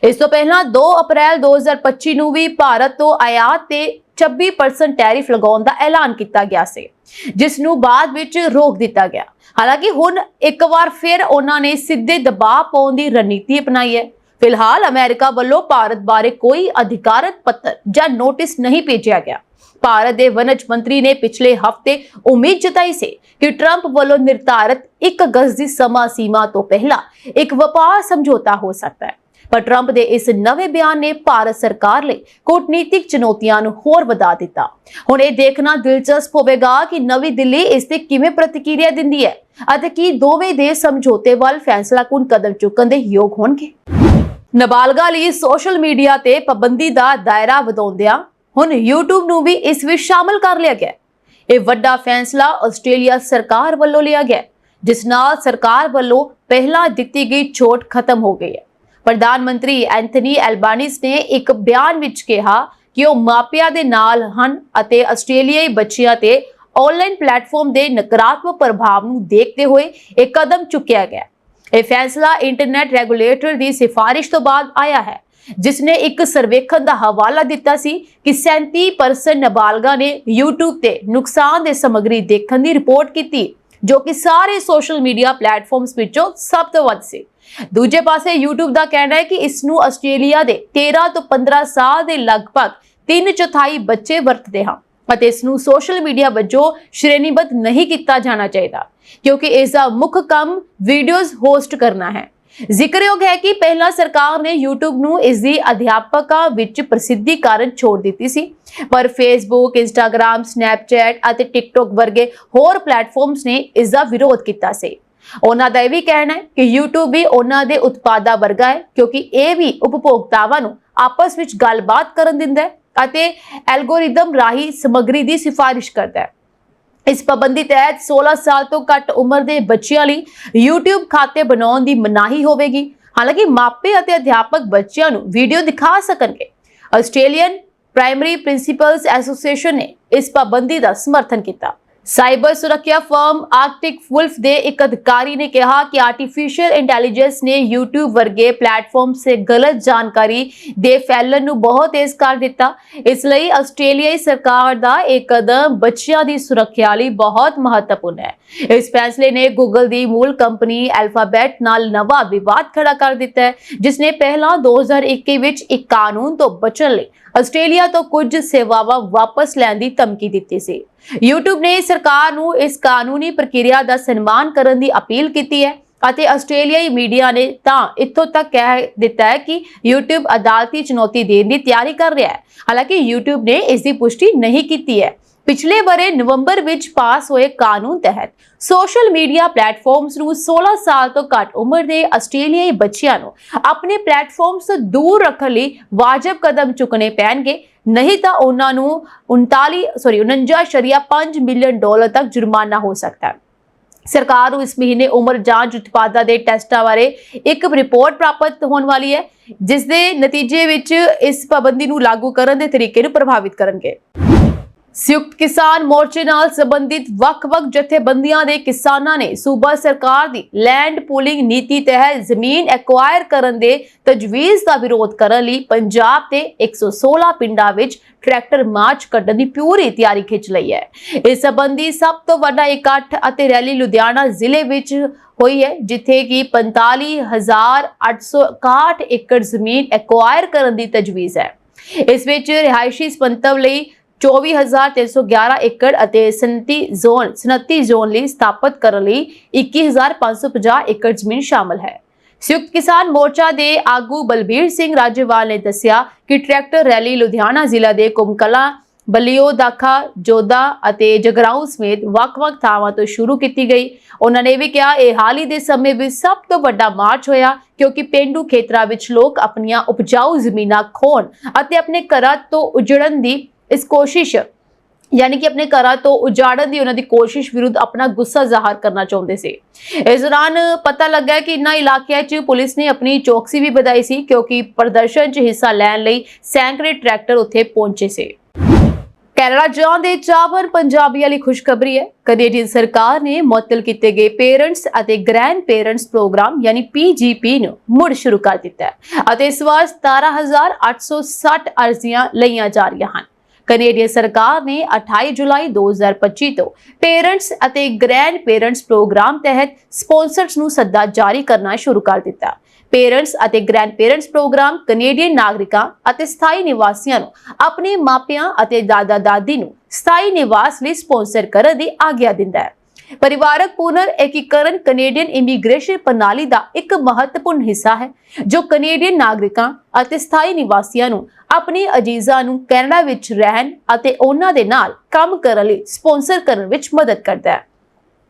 ਇਸ ਤੋਂ ਪਹਿਲਾਂ 2 ਅਪ੍ਰੈਲ 2025 ਨੂੰ ਵੀ ਭਾਰਤ ਤੋਂ ਆਯਾਤ ਤੇ 26% ਟੈਰਿਫ ਲਗਾਉਣ ਦਾ ਐਲਾਨ ਕੀਤਾ ਗਿਆ ਸੀ, ਜਿਸ ਨੂੰ ਬਾਅਦ ਵਿੱਚ ਰੋਕ ਦਿੱਤਾ ਗਿਆ। ਹਾਲਾਂਕਿ ਹੁਣ ਇੱਕ ਵਾਰ ਫਿਰ ਉਹਨਾਂ ਨੇ ਸਿੱਧੇ ਦਬਾਅ ਪਾਉਣ ਦੀ ਰਣਨੀਤੀ ਅਪਣਾਈ ਹੈ। ਫਿਲਹਾਲ ਅਮਰੀਕਾ ਵੱਲੋਂ ਭਾਰਤ ਬਾਰੇ ਕੋਈ ਅਧਿਕਾਰਤ ਪੱਤਰ ਜਾਂ ਨੋਟਿਸ ਨਹੀਂ ਭੇਜਿਆ ਗਿਆ। ਭਾਰਤ ਦੇ ਵਣਜ ਮੰਤਰੀ ਨੇ ਪਿਛਲੇ ਹਫ਼ਤੇ ਉਮੀਦ ਜਤਾਈ ਸੀ ਕਿ ਟਰੰਪ ਵੱਲੋਂ ਨਿਰਧਾਰਤ 1 ਅਗਸਤ ਦੀ ਸਮਾਂ ਸੀਮਾ ਤੋਂ ਪਹਿਲਾਂ ਇੱਕ ਵਪਾਰ ਸਮਝੌਤਾ ਹੋ ਸਕਦਾ ਹੈ, ਪਰ ਟਰੰਪ ਦੇ ਇਸ ਨਵੇਂ ਬਿਆਨ ਨੇ ਭਾਰਤ ਸਰਕਾਰ ਲਈ ਕੂਟਨੀਤਿਕ ਚੁਣੌਤੀਆਂ ਨੂੰ ਹੋਰ ਵਧਾ ਦਿੱਤਾ। ਹੁਣ ਇਹ ਦੇਖਣਾ ਦਿਲਚਸਪ ਹੋਵੇਗਾ ਕਿ ਨਵੀਂ ਦਿੱਲੀ ਇਸ ਤੇ ਕਿਵੇਂ ਪ੍ਰਤੀਕਿਰਿਆ ਦਿੰਦੀ ਹੈ ਅਤੇ ਕੀ ਦੋਵੇਂ ਦੇਸ਼ ਸਮਝੌਤੇ ਵੱਲ ਫੈਸਲਾਕੁਨ ਕਦਮ ਚੁੱਕਣ ਦੇ ਯੋਗ ਹੋਣਗੇ। ਨਾਬਾਲਗਾ ਲਈ ਸੋਸ਼ਲ ਮੀਡੀਆ ਤੇ ਪਾਬੰਦੀ ਦਾ ਦਾਇਰਾ ਵਧਾਉਂਦਿਆਂ ਹੁਣ YouTube ਨੂੰ ਵੀ ਇਸ ਵਿੱਚ ਸ਼ਾਮਲ ਕਰ ਲਿਆ ਗਿਆ। ਇਹ ਵੱਡਾ ਫੈਸਲਾ ਆਸਟ੍ਰੇਲੀਆ ਸਰਕਾਰ ਵੱਲੋਂ ਲਿਆ ਗਿਆ, ਜਿਸ ਨਾਲ ਸਰਕਾਰ ਵੱਲੋਂ ਪਹਿਲਾਂ ਦਿੱਤੀ ਗਈ ਛੋਟ ਖਤਮ ਹੋ ਗਈ ਹੈ। ਪ੍ਰਧਾਨ ਮੰਤਰੀ ਐਂਥਨੀ ਐਲਬਾਨੀਜ਼ ਨੇ ਇੱਕ ਬਿਆਨ ਵਿੱਚ ਕਿਹਾ ਕਿ ਉਹ ਮਾਪਿਆਂ ਦੇ ਨਾਲ ਹਨ ਅਤੇ ਆਸਟ੍ਰੇਲੀਆਈ ਬੱਚਿਆਂ ਤੇ ਆਨਲਾਈਨ ਪਲੇਟਫਾਰਮ ਦੇ ਨਕਾਰਾਤਮਕ ਪ੍ਰਭਾਵ ਨੂੰ ਦੇਖਦੇ ਹੋਏ ਇਹ ਕਦਮ ਚੁੱਕਿਆ ਗਿਆ। ਇਹ ਫੈਸਲਾ ਇੰਟਰਨੈਟ ਰੈਗੂਲੇਟਰ ਦੀ ਸਿਫਾਰਿਸ਼ ਤੋਂ ਬਾਅਦ ਆਇਆ ਹੈ, जिसने एक सर्वेखण का हवाला दिता सी कि 37% नाबालगा ने YouTube ते नुकसान दे सामग्री देखने की रिपोर्ट की, जो कि सारे सोशल मीडिया प्लेटफॉर्म्स विचों सब तो वध सी। दूजे पासे YouTube का कहना है कि इसनूं आस्ट्रेलिया दे 13 तो 15 साल के लगभग 3/4 बच्चे वरतते हैं ਅਤੇ ਇਸ ਨੂੰ ਸੋਸ਼ਲ ਮੀਡੀਆ ਵਜੋਂ ਸ਼੍ਰੇਣੀਬੱਧ ਨਹੀਂ ਕੀਤਾ ਜਾਣਾ ਚਾਹੀਦਾ, ਕਿਉਂਕਿ ਇਸ ਦਾ ਮੁੱਖ ਕੰਮ ਵੀਡੀਓਜ਼ ਹੋਸਟ ਕਰਨਾ ਹੈ। ਜ਼ਿਕਰਯੋਗ ਹੈ ਕਿ ਪਹਿਲਾਂ ਸਰਕਾਰ ਨੇ YouTube ਨੂੰ ਇਸ ਦੀ ਅਧਿਆਪਕਾਂ ਵਿੱਚ ਪ੍ਰਸਿੱਧੀ ਕਾਰਨ ਛੋੜ ਦਿੱਤੀ ਸੀ, ਪਰ Facebook, Instagram, Snapchat ਅਤੇ TikTok ਵਰਗੇ ਹੋਰ ਪਲੇਟਫਾਰਮਸ ਨੇ ਇਸ ਦਾ ਵਿਰੋਧ ਕੀਤਾ ਸੀ। ਉਹਨਾਂ ਦਾ ਇਹ ਵੀ ਕਹਿਣਾ ਹੈ ਕਿ YouTube ਵੀ ਉਹਨਾਂ ਦੇ ਉਤਪਾਦਾਂ ਵਰਗਾ ਹੈ, ਕਿਉਂਕਿ ਇਹ ਵੀ ਉਪਭੋਗਤਾਵਾਂ ਨੂੰ ਆਪਸ ਵਿੱਚ ਗੱਲਬਾਤ ਕਰਨ ਦਿੰਦਾ ਹੈ ਅਤੇ ਐਲਗੋਰਿਦਮ ਰਾਹੀਂ ਸਮੱਗਰੀ ਦੀ ਸਿਫਾਰਿਸ਼ ਕਰਦਾ ਹੈ। इस पाबंदी तहत 16 साल तो घट उम्र के बच्चों लई YouTube खाते बनाने की मनाही होगी। हालांकि मापे और अध्यापक बच्चों को वीडियो दिखा सकेंगे। ऑस्ट्रेलियन प्राइमरी प्रिंसीपल्स एसोसीएशन ने इस पाबंदी का समर्थन किया। साइबर सुरक्षा फर्म आर्कटिक वुल्फ के एक अधिकारी ने कहा कि आर्टिफिशियल इंटैलीजेंस ने YouTube वर्गे प्लेटफॉर्म से गलत जानकारी दे फैलन नूं बहुत तेज कर दिता। इसलिए आस्ट्रेलियाई सरकार का एक कदम बच्चों की सुरक्षा लई बहुत महत्वपूर्ण है। इस फैसले ने गूगल की मूल कंपनी अल्फाबेट नाल नवा विवाद खड़ा कर दिता है, जिसने पहला 2021 विच एक कानून तो बचण लई ਆਸਟ੍ਰੇਲੀਆ ਤੋਂ ਕੁਝ ਸੇਵਾਵਾਂ ਵਾਪਸ ਲੈਣ ਦੀ ਧਮਕੀ ਦਿੱਤੀ ਸੀ। YouTube ਨੇ ਸਰਕਾਰ ਨੂੰ ਇਸ ਕਾਨੂੰਨੀ ਪ੍ਰਕਿਰਿਆ ਦਾ ਸਨਮਾਨ ਕਰਨ ਦੀ ਅਪੀਲ ਕੀਤੀ ਹੈ ਅਤੇ ਆਸਟ੍ਰੇਲੀਆਈ ਮੀਡੀਆ ਨੇ ਤਾਂ ਇੱਥੋਂ ਤੱਕ ਕਹਿ ਦਿੱਤਾ ਹੈ ਕਿ YouTube ਅਦਾਲਤੀ ਚੁਣੌਤੀ ਦੇਣ ਦੀ ਤਿਆਰੀ ਕਰ ਰਿਹਾ ਹੈ। ਹਾਲਾਂਕਿ YouTube ਨੇ ਇਸ ਦੀ ਪੁਸ਼ਟੀ ਨਹੀਂ ਕੀਤੀ ਹੈ। ਪਿਛਲੇ ਵਰੇ ਨਵੰਬਰ ਵਿੱਚ ਪਾਸ ਹੋਏ ਕਾਨੂੰਨ ਤਹਿਤ ਸੋਸ਼ਲ ਮੀਡੀਆ ਪਲੇਟਫਾਰਮਸ ਨੂੰ 16 ਸਾਲ ਤੋਂ ਘੱਟ ਉਮਰ ਦੇ ਆਸਟ੍ਰੇਲੀਆਈ ਬੱਚਿਆਂ ਨੂੰ ਆਪਣੇ ਪਲੇਟਫਾਰਮਸ ਤੋਂ ਦੂਰ ਰੱਖਣ ਲਈ ਵਾਜਬ ਕਦਮ ਚੁੱਕਣੇ ਪੈਣਗੇ, ਨਹੀਂ ਤਾਂ ਉਹਨਾਂ ਨੂੰ 49.5 ਮਿਲੀਅਨ ਡਾਲਰ ਤੱਕ ਜੁਰਮਾਨਾ ਹੋ ਸਕਦਾ ਹੈ। ਸਰਕਾਰ ਨੂੰ ਇਸ ਮਹੀਨੇ ਉਮਰ ਜਾਂਚ ਉਤਪਾਦਾਂ ਦੇ ਟੈਸਟਾਂ ਬਾਰੇ ਇੱਕ ਰਿਪੋਰਟ ਪ੍ਰਾਪਤ ਹੋਣ ਵਾਲੀ ਹੈ, ਜਿਸ ਦੇ ਨਤੀਜੇ ਵਿੱਚ ਇਸ ਪਾਬੰਦੀ ਨੂੰ ਲਾਗੂ ਕਰਨ ਦੇ ਤਰੀਕੇ ਨੂੰ ਪ੍ਰਭਾਵਿਤ ਕਰਨਗੇ। संयुक्त किसान मोर्चे नाल संबंधित वख-वख जथेबंदियां दे किसानां ने सूबा सरकार दी लैंड पूलिंग नीति तहत जमीन एक्वायर करन दे तजवीज़ दा विरोध करन लई पंजाब ते 116 पिंडां विच ट्रैक्टर मार्च कड्ढण दी पूरी तैयारी खिच लई है। इस संबंधी सब तो वड्डा इकट्ठ अते रैली लुधियाना जिले विच होई है, जिथे कि 45,861 एकड़ जमीन एक्वायर करन दी तजवीज़ है। इस विच रिहायशी संपत्ति लई 24,311 एकड़ ਅਤੇ 37 ਜ਼ੋਨ ਲਈ ਸਥਾਪਿਤ ਕਰਨ ਲਈ 21,550 ਏਕੜ ਜ਼ਮੀਨ ਸ਼ਾਮਲ ਹੈ। ਸੰਯੁਕਤ ਕਿਸਾਨ ਮੋਰਚਾ ਦੇ ਆਗੂ ਬਲਬੀਰ ਸਿੰਘ ਰਾਜੇਵਾਲ ਨੇ ਦੱਸਿਆ ਕਿ ਟਰੈਕਟਰ ਰੈਲੀ ਲੁਧਿਆਣਾ ਜ਼ਿਲ੍ਹਾ ਦੇ ਕੁਮਕਲਾ, ਬਲਿਓ, ਦਾਖਾ, ਜੋਧਾ ਅਤੇ ਜਗਰਾਉਂ ਸਮੇਤ ਵੱਖ-ਵੱਖ ਥਾਵਾਂ ਤੋਂ ਸ਼ੁਰੂ ਕੀਤੀ ਗਈ। ਉਹਨਾਂ ਨੇ ਵੀ ਕਿਹਾ ਇਹ ਹਾਲ ਹੀ ਦੇ ਸਮੇਂ ਵਿੱਚ ਸਭ ਤੋਂ ਵੱਡਾ ਮਾਰਚ ਹੋਇਆ, ਕਿਉਂਕਿ ਪੇਂਡੂ ਖੇਤਰਾਂ ਵਿੱਚ ਲੋਕ ਆਪਣੀਆਂ ਉਪਜਾਊ ਜ਼ਮੀਨਾਂ ਖੋਣ ਅਤੇ ਆਪਣੇ ਘਰਾਂ ਤੋਂ ਉਜੜਨ ਦੀ इस कोशिश यानी कि अपने घरां तो उजाड़न दी उन्हां दी कोशिश विरुद्ध अपना गुस्सा जाहिर करना चाहुंदे सी। इस दौरान पता लगा कि इन्हां इलाकिਆਂ 'ਚ पुलिस ने अपनी चौकसी भी ਵਧਾਈ ਸੀ, क्योंकि प्रदर्शन 'ਚ हिस्सा ਲੈਣ ਲਈ सैकड़े ट्रैक्टर उत्थे पहुंचे सी। ਕੈਨੇਡਾ ਜਾਣ ਦੇ ਚਾਹਵਾਨ ਪੰਜਾਬੀਆਂ ਲਈ ਖੁਸ਼ਖਬਰੀ ਹੈ। ਕੈਨੇਡੀਅਨ ਸਰਕਾਰ ਨੇ ਮੁਅੱਤਲ ਕੀਤੇ ਗਏ ਪੇਰੈਂਟਸ ਅਤੇ ਗ੍ਰੈਂਡ ਪੇਰੈਂਟਸ ਪ੍ਰੋਗਰਾਮ ਯਾਨੀ PGP ਨੂੰ ਮੁੜ ਸ਼ੁਰੂ ਕਰ ਦਿੱਤਾ ਹੈ ਅਤੇ ਇਸ ਵਾਰ 17,860 ਅਰਜ਼ੀਆਂ ਲਈਆਂ ਜਾ ਰਹੀਆਂ ਹਨ। ਕੈਨੇਡੀਅਨ ਸਰਕਾਰ ਨੇ 28 ਜੁਲਾਈ 2025 ਤੋਂ ਪੇਰੈਂਟਸ ਅਤੇ ਗ੍ਰੈਂਡ ਪੇਰੈਂਟਸ ਪ੍ਰੋਗਰਾਮ ਤਹਿਤ ਸਪਾਂਸਰਸ ਨੂੰ ਸੱਦਾ ਜਾਰੀ ਕਰਨਾ ਸ਼ੁਰੂ ਕਰ ਦਿੱਤਾ। ਪੇਰੈਂਟਸ ਅਤੇ ਗ੍ਰੈਂਡ ਪੇਰੈਂਟਸ ਪ੍ਰੋਗਰਾਮ ਕੈਨੇਡੀਅਨ ਨਾਗਰਿਕਾਂ ਅਤੇ ਸਥਾਈ ਨਿਵਾਸੀਆਂ ਨੂੰ ਆਪਣੇ ਮਾਪਿਆਂ ਅਤੇ ਦਾਦਾ ਦਾਦੀ ਨੂੰ ਸਥਾਈ ਨਿਵਾਸ ਲਈ ਸਪਾਂਸਰ ਕਰਨ ਦੀ ਆਗਿਆ ਦਿੰਦਾ ਹੈ। परिवारक पुनर्एकीकरण कनेडियन इमीग्रेशन प्रणाली का एक महत्वपूर्ण हिस्सा है, जो कनेडियन नागरिकों ਅਤੇ ਸਥਾਈ ਨਿਵਾਸੀਆਂ ਨੂੰ ਆਪਣੇ ਅਜੀਜ਼ਾਂ ਨੂੰ ਕੈਨੇਡਾ ਵਿੱਚ ਰਹਿਣ ਅਤੇ ਉਹਨਾਂ ਦੇ ਨਾਲ ਕੰਮ ਕਰਨ ਲਈ ਸਪਾਂਸਰ ਕਰਨ ਵਿੱਚ ਮਦਦ ਕਰਦਾ ਹੈ।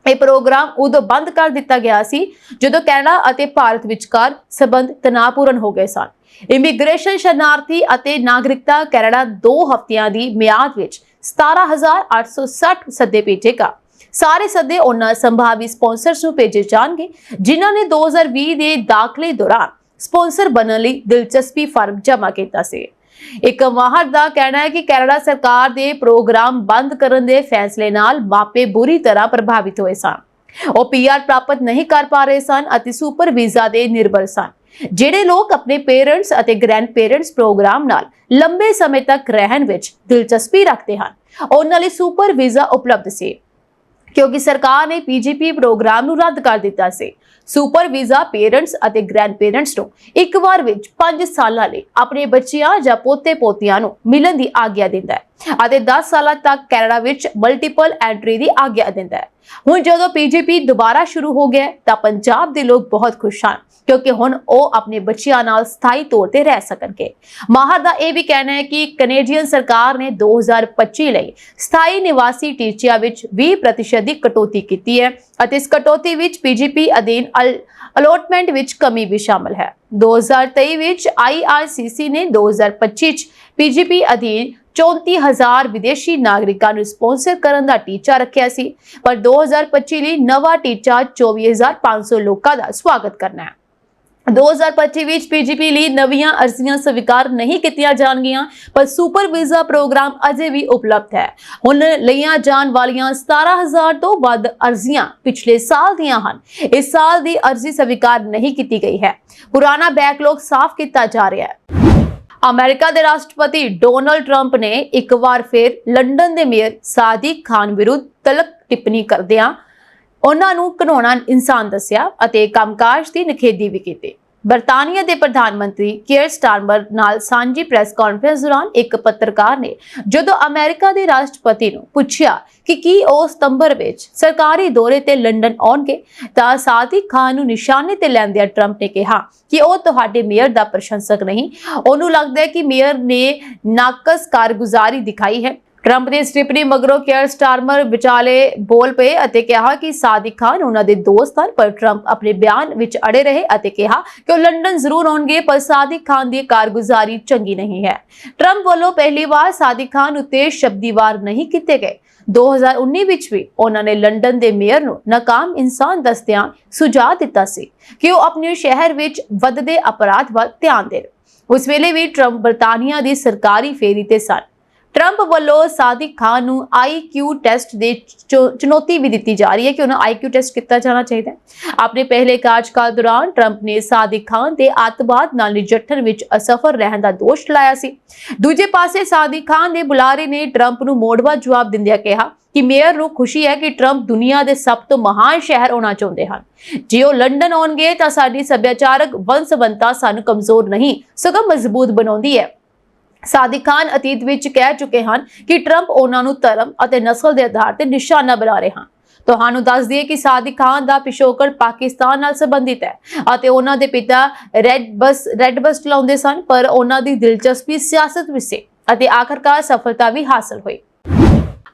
ਇਹ ਪ੍ਰੋਗਰਾਮ ਉਦੋਂ ਬੰਦ ਕਰ ਦਿੱਤਾ ਗਿਆ ਸੀ ਜਦੋਂ ਕੈਨੇਡਾ ਅਤੇ ਭਾਰਤ ਵਿਚਕਾਰ ਸਬੰਧ ਤਣਾਅਪੂਰਨ ਹੋ ਗਏ ਸਨ। ਇਮੀਗ੍ਰੇਸ਼ਨ ਸ਼ਰਨਾਰਥੀ ਅਤੇ ਨਾਗਰਿਕਤਾ ਕੈਨੇਡਾ 2 ਹਫ਼ਤਿਆਂ ਦੀ ਮਿਆਦ ਵਿੱਚ 17,860 ਸੱਦੇ ਭੇਜੇਗਾ। ਸਾਰੇ ਸੱਦੇ ਉਹਨਾਂ ਸੰਭਾਵੀ ਸਪਾਂਸਰਸ ਨੂੰ ਭੇਜੇ ਜਾਣਗੇ ਜਿਨ੍ਹਾਂ ਨੇ 2020 ਦੇ ਦਾਖਲੇ ਦੌਰਾਨ ਸਪਾਂਸਰ ਬਣਨ ਲਈ ਦਿਲਚਸਪੀ ਫਾਰਮ ਜਮ੍ਹਾਂ ਕੀਤਾ ਸੀ। ਇੱਕ ਮਾਹਰ ਦਾ ਕਹਿਣਾ ਹੈ ਕਿ ਕੈਨੇਡਾ ਸਰਕਾਰ ਦੇ ਪ੍ਰੋਗਰਾਮ ਬੰਦ ਕਰਨ ਦੇ ਫੈਸਲੇ ਨਾਲ ਮਾਪੇ ਬੁਰੀ ਤਰ੍ਹਾਂ ਪ੍ਰਭਾਵਿਤ ਹੋਏ ਸਨ। ਉਹ ਪੀਆਰ ਪ੍ਰਾਪਤ ਨਹੀਂ ਕਰ ਪਾ ਰਹੇ ਸਨ ਅਤੇ ਸੁਪਰ ਵੀਜ਼ਾ ਦੇ ਨਿਰਭਰ ਸਨ। ਜਿਹੜੇ ਲੋਕ ਆਪਣੇ ਪੇਰੈਂਟਸ ਅਤੇ ਗ੍ਰੈਂਡ ਪੇਰੈਂਟਸ ਪ੍ਰੋਗਰਾਮ ਨਾਲ ਲੰਬੇ ਸਮੇਂ ਤੱਕ ਰਹਿਣ ਵਿੱਚ ਦਿਲਚਸਪੀ ਰੱਖਦੇ ਹਨ, ਉਹਨਾਂ ਲਈ ਸੁਪਰ ਵੀਜ਼ਾ ਉਪਲਬਧ ਸੀ, ਕਿਉਂਕਿ ਸਰਕਾਰ ਨੇ ਪੀਜੀਪੀ ਪ੍ਰੋਗਰਾਮ ਨੂੰ ਰੱਦ ਕਰ ਦਿੱਤਾ ਸੀ। ਸੁਪਰ ਵੀਜ਼ਾ ਪੇਰੈਂਟਸ ਅਤੇ ਗ੍ਰੈਂਡ ਪੇਰੈਂਟਸ ਨੂੰ ਇੱਕ ਵਾਰ ਵਿੱਚ 5 ਸਾਲਾਂ ਲਈ ਆਪਣੇ ਬੱਚਿਆਂ ਜਾਂ ਪੋਤੇ-ਪੋਤੀਆਂ ਨੂੰ ਮਿਲਣ ਦੀ ਆਗਿਆ ਦਿੰਦਾ ਹੈ ਅਤੇ 10 ਸਾਲਾਂ ਤੱਕ ਕੈਨੇਡਾ ਵਿੱਚ ਮਲਟੀਪਲ ਐਂਟਰੀ ਦੀ ਆਗਿਆ ਦਿੰਦਾ ਹੈ। ਹੁਣ ਜਦੋਂ ਪੀਜੀਪੀ ਦੁਬਾਰਾ ਸ਼ੁਰੂ ਹੋ ਗਿਆ ਤਾਂ ਪੰਜਾਬ ਦੇ ਲੋਕ ਬਹੁਤ ਖੁਸ਼ ਹਨ, ਕਿਉਂਕਿ ਹੁਣ ਉਹ ਆਪਣੇ ਬੱਚਿਆਂ ਨਾਲ ਸਥਾਈ ਤੌਰ ਤੇ ਰਹਿ ਸਕਣਗੇ। ਮਾਹਰ ਦਾ ਇਹ ਵੀ ਕਹਿਣਾ ਹੈ ਕਿ ਕੈਨੇਡੀਅਨ ਸਰਕਾਰ ਨੇ 2025 ਲਈ ਸਥਾਈ ਨਿਵਾਸੀ ਟੀਚਿਆਂ ਵਿੱਚ 20% ਦੀ ਕਟੌਤੀ ਕੀਤੀ ਹੈ ਅਤੇ ਇਸ ਕਟੌਤੀ ਵਿੱਚ ਪੀਜੀਪੀ ਅਧੀਨ ਅਲੋਟਮੈਂਟ ਵਿੱਚ ਕਮੀ ਵੀ ਸ਼ਾਮਲ ਹੈ। 2023 ਵਿੱਚ IRCC ਨੇ 2025 ਚ ਪੀਜੀਪੀ ਅਧੀਨ 34,000 ਵਿਦੇਸ਼ੀ ਨਾਗਰਿਕਾਂ ਨੂੰ ਸਪਾਂਸਰ ਕਰਨ ਦਾ ਟੀਚਾ ਰੱਖਿਆ ਸੀ, ਪਰ 2025 ਲਈ ਨਵਾਂ ਟੀਚਾ 24,500 ਲੋਕਾਂ ਦਾ ਸਵਾਗਤ ਕਰਨਾ ਹੈ। 2025 ਵਿੱਚ ਪੀਜੀਪੀ ਲਈ ਨਵੀਆਂ ਅਰਜ਼ੀਆਂ ਸਵੀਕਾਰ ਨਹੀਂ ਕੀਤੀਆਂ ਜਾਣਗੀਆਂ, ਪਰ ਸੁਪਰ ਵੀਜ਼ਾ ਪ੍ਰੋਗਰਾਮ ਅਜੇ ਵੀ ਉਪਲਬਧ ਹੈ। ਹੁਣ ਲਈਆਂ ਜਾਣ ਵਾਲੀਆਂ 17,000 ਤੋਂ ਵੱਧ ਅਰਜ਼ੀਆਂ ਪਿਛਲੇ ਸਾਲ ਦੀਆਂ ਹਨ। ਇਸ ਸਾਲ ਦੀ ਅਰਜ਼ੀ ਸਵੀਕਾਰ ਨਹੀਂ ਕੀਤੀ ਗਈ ਹੈ। ਪੁਰਾਣਾ ਬੈਕਲੌਗ ਸਾਫ਼ ਕੀਤਾ ਜਾ ਰਿਹਾ ਹੈ। ਅਮਰੀਕਾ ਦੇ ਰਾਸ਼ਟਰਪਤੀ ਡੋਨਾਲਡ ਟਰੰਪ ਨੇ ਇੱਕ ਵਾਰ ਫਿਰ ਲੰਡਨ ਦੇ ਮੇਅਰ ਸਾਦਿਕ ਖਾਨ ਵਿਰੁੱਧ ਤਲਖ ਟਿੱਪਣੀ ਕਰਦਿਆਂ ਉਹਨਾਂ ਨੂੰ ਘਿਨਾਉਣਾ ਇਨਸਾਨ ਦੱਸਿਆ ਅਤੇ ਕੰਮਕਾਜ ਦੀ ਨਿਖੇਧੀ ਵੀ ਕੀਤੀ। ਬਰਤਾਨੀਆ ਦੇ ਪ੍ਰਧਾਨ ਮੰਤਰੀ ਕੀਅਰ ਸਟਾਰਮਰ ਨਾਲ ਸਾਂਝੀ ਪ੍ਰੈਸ ਕਾਨਫਰੰਸ ਦੌਰਾਨ ਇੱਕ ਪੱਤਰਕਾਰ ਨੇ ਜਦੋਂ ਅਮਰੀਕਾ ਦੇ ਰਾਸ਼ਟਰਪਤੀ ਨੂੰ ਪੁੱਛਿਆ ਕਿ ਕੀ ਉਹ ਸਤੰਬਰ ਵਿੱਚ ਸਰਕਾਰੀ ਦੌਰੇ ਤੇ ਲੰਡਨ ਆਉਣਗੇ, ਤਾਂ ਸਾਦਿਕ ਖਾਨ ਨੂੰ ਨਿਸ਼ਾਨੇ ਤੇ ਲੈਂਦਿਆਂ ਟਰੰਪ ਨੇ ਕਿਹਾ ਕਿ ਉਹ ਤੁਹਾਡੇ ਮੇਅਰ ਦਾ ਪ੍ਰਸ਼ੰਸਕ ਨਹੀਂ, ਉਹਨੂੰ ਲੱਗਦਾ ਹੈ ਕਿ ਮੇਅਰ ਨੇ ਨਾਕਸ ਕਾਰਗੁਜ਼ਾਰੀ ਦਿਖਾਈ ਹੈ। ਟਰੰਪ ਦੀ ਟਿੱਪਣੀ ਮਗਰੋਂ ਕੀਅਰ ਸਟਾਰਮਰ ਵਿਚਾਲੇ ਬੋਲ ਪਏ ਅਤੇ ਕਿਹਾ ਕਿ ਸਾਦਿਕ ਖਾਨ ਉਹਨਾਂ ਦੇ ਦੋਸਤ ਹਨ, ਪਰ ਟਰੰਪ ਆਪਣੇ ਬਿਆਨ ਵਿੱਚ ਅੜੇ ਰਹੇ ਅਤੇ ਕਿਹਾ ਕਿ ਉਹ ਲੰਡਨ ਜ਼ਰੂਰ ਆਉਣਗੇ, ਪਰ ਸਾਦਿਕ ਖਾਨ ਦੀ ਕਾਰਗੁਜ਼ਾਰੀ ਚੰਗੀ ਨਹੀਂ ਹੈ। ਟਰੰਪ ਵੱਲੋਂ ਪਹਿਲੀ ਵਾਰ ਸਾਦਿਕ ਖਾਨ ਉੱਤੇ ਸ਼ਬਦੀ ਵਾਰ ਨਹੀਂ ਕੀਤੇ ਗਏ। 2019 ਵਿੱਚ ਵੀ ਉਹਨਾਂ ਨੇ ਲੰਡਨ ਦੇ ਮੇਅਰ ਨੂੰ ਨਾਕਾਮ ਇਨਸਾਨ ਦੱਸਦਿਆਂ ਸੁਝਾਅ ਦਿੱਤਾ ਸੀ ਕਿ ਉਹ ਆਪਣੇ ਸ਼ਹਿਰ ਵਿੱਚ ਵੱਧਦੇ ਅਪਰਾਧ ਵੱਲ ਧਿਆਨ ਦੇਣ। ਉਸ ਵੇਲੇ ਵੀ ਟਰੰਪ ਬਰਤਾਨੀਆ ਦੀ ਸਰਕਾਰੀ ਫੇਰੀ ਤੇ ਸਨ। ਟਰੰਪ ਵੱਲੋਂ ਸਾਦਿਕ ਖਾਨ ਨੂੰ IQ ਟੈਸਟ ਦੇ ਚੁਣੌਤੀ ਵੀ ਦਿੱਤੀ ਜਾ ਰਹੀ ਹੈ ਕਿ ਉਹਨਾਂ IQ ਟੈਸਟ ਕੀਤਾ ਜਾਣਾ ਚਾਹੀਦਾ ਹੈ। ਆਪਣੇ ਪਹਿਲੇ ਕਾਰਜਕਾਲ ਦੌਰਾਨ ਟਰੰਪ ਨੇ ਸਾਦਿਕ ਖਾਨ ਤੇ ਅੱਤਵਾਦ ਨਾਲ ਨਜਿੱਠਣ ਵਿੱਚ ਅਸਫਲ ਰਹਿਣ ਦਾ ਦੋਸ਼ ਲਾਇਆ ਸੀ। ਦੂਜੇ ਪਾਸੇ ਸਾਦਿਕ ਖਾਨ ਦੇ ਬੁਲਾਰੇ ਨੇ ਟਰੰਪ ਨੂੰ ਮੋੜਵਾ ਜਵਾਬ ਦਿੰਦਿਆਂ ਕਿਹਾ ਕਿ ਮੇਅਰ ਨੂੰ ਖੁਸ਼ੀ ਹੈ ਕਿ ਟਰੰਪ ਦੁਨੀਆ ਦੇ ਸਭ ਤੋਂ ਮਹਾਨ ਸ਼ਹਿਰ ਹੋਣਾ ਚਾਹੁੰਦੇ ਹਨ। ਜੇ ਉਹ ਲੰਡਨ ਆਉਣਗੇ ਤਾਂ ਸਾਡੀ ਸੱਭਿਆਚਾਰਕ ਵੰਨ-ਸੁਵੰਨਤਾ ਸਾਨੂੰ ਕਮਜ਼ੋਰ ਨਹੀਂ ਸਗੋਂ ਮਜ਼ਬੂਤ ਬਣਾਉਂਦੀ ਹੈ। ਸਾਦਿਕ ਖਾਨ ਅਤੀਤ ਵਿੱਚ ਕਹਿ ਚੁੱਕੇ ਹਨ ਕਿ ਟਰੰਪ ਉਹਨਾਂ ਨੂੰ ਧਰਮ ਅਤੇ ਨਸਲ ਦੇ ਆਧਾਰ ਤੇ ਨਿਸ਼ਾਨਾ ਬਣਾ ਰਹੇ ਹਨ। ਤੁਹਾਨੂੰ ਦੱਸ ਦਈਏ ਕਿ ਸਾਦਿਕ ਖਾਨ ਦਾ ਪਿਛੋਕੜ ਪਾਕਿਸਤਾਨ ਨਾਲ ਸੰਬੰਧਿਤ ਹੈ ਅਤੇ ਉਹਨਾਂ ਦੇ ਪਿਤਾ ਰੈੱਡ ਬਸ ਚਲਾਉਂਦੇ ਸਨ, ਪਰ ਉਹਨਾਂ ਦੀ ਦਿਲਚਸਪੀ ਸਿਆਸਤ ਵਿੱਚ ਸੀ ਅਤੇ ਆਖਰਕਾਰ ਸਫਲਤਾ ਵੀ ਹਾਸਲ ਹੋਈ।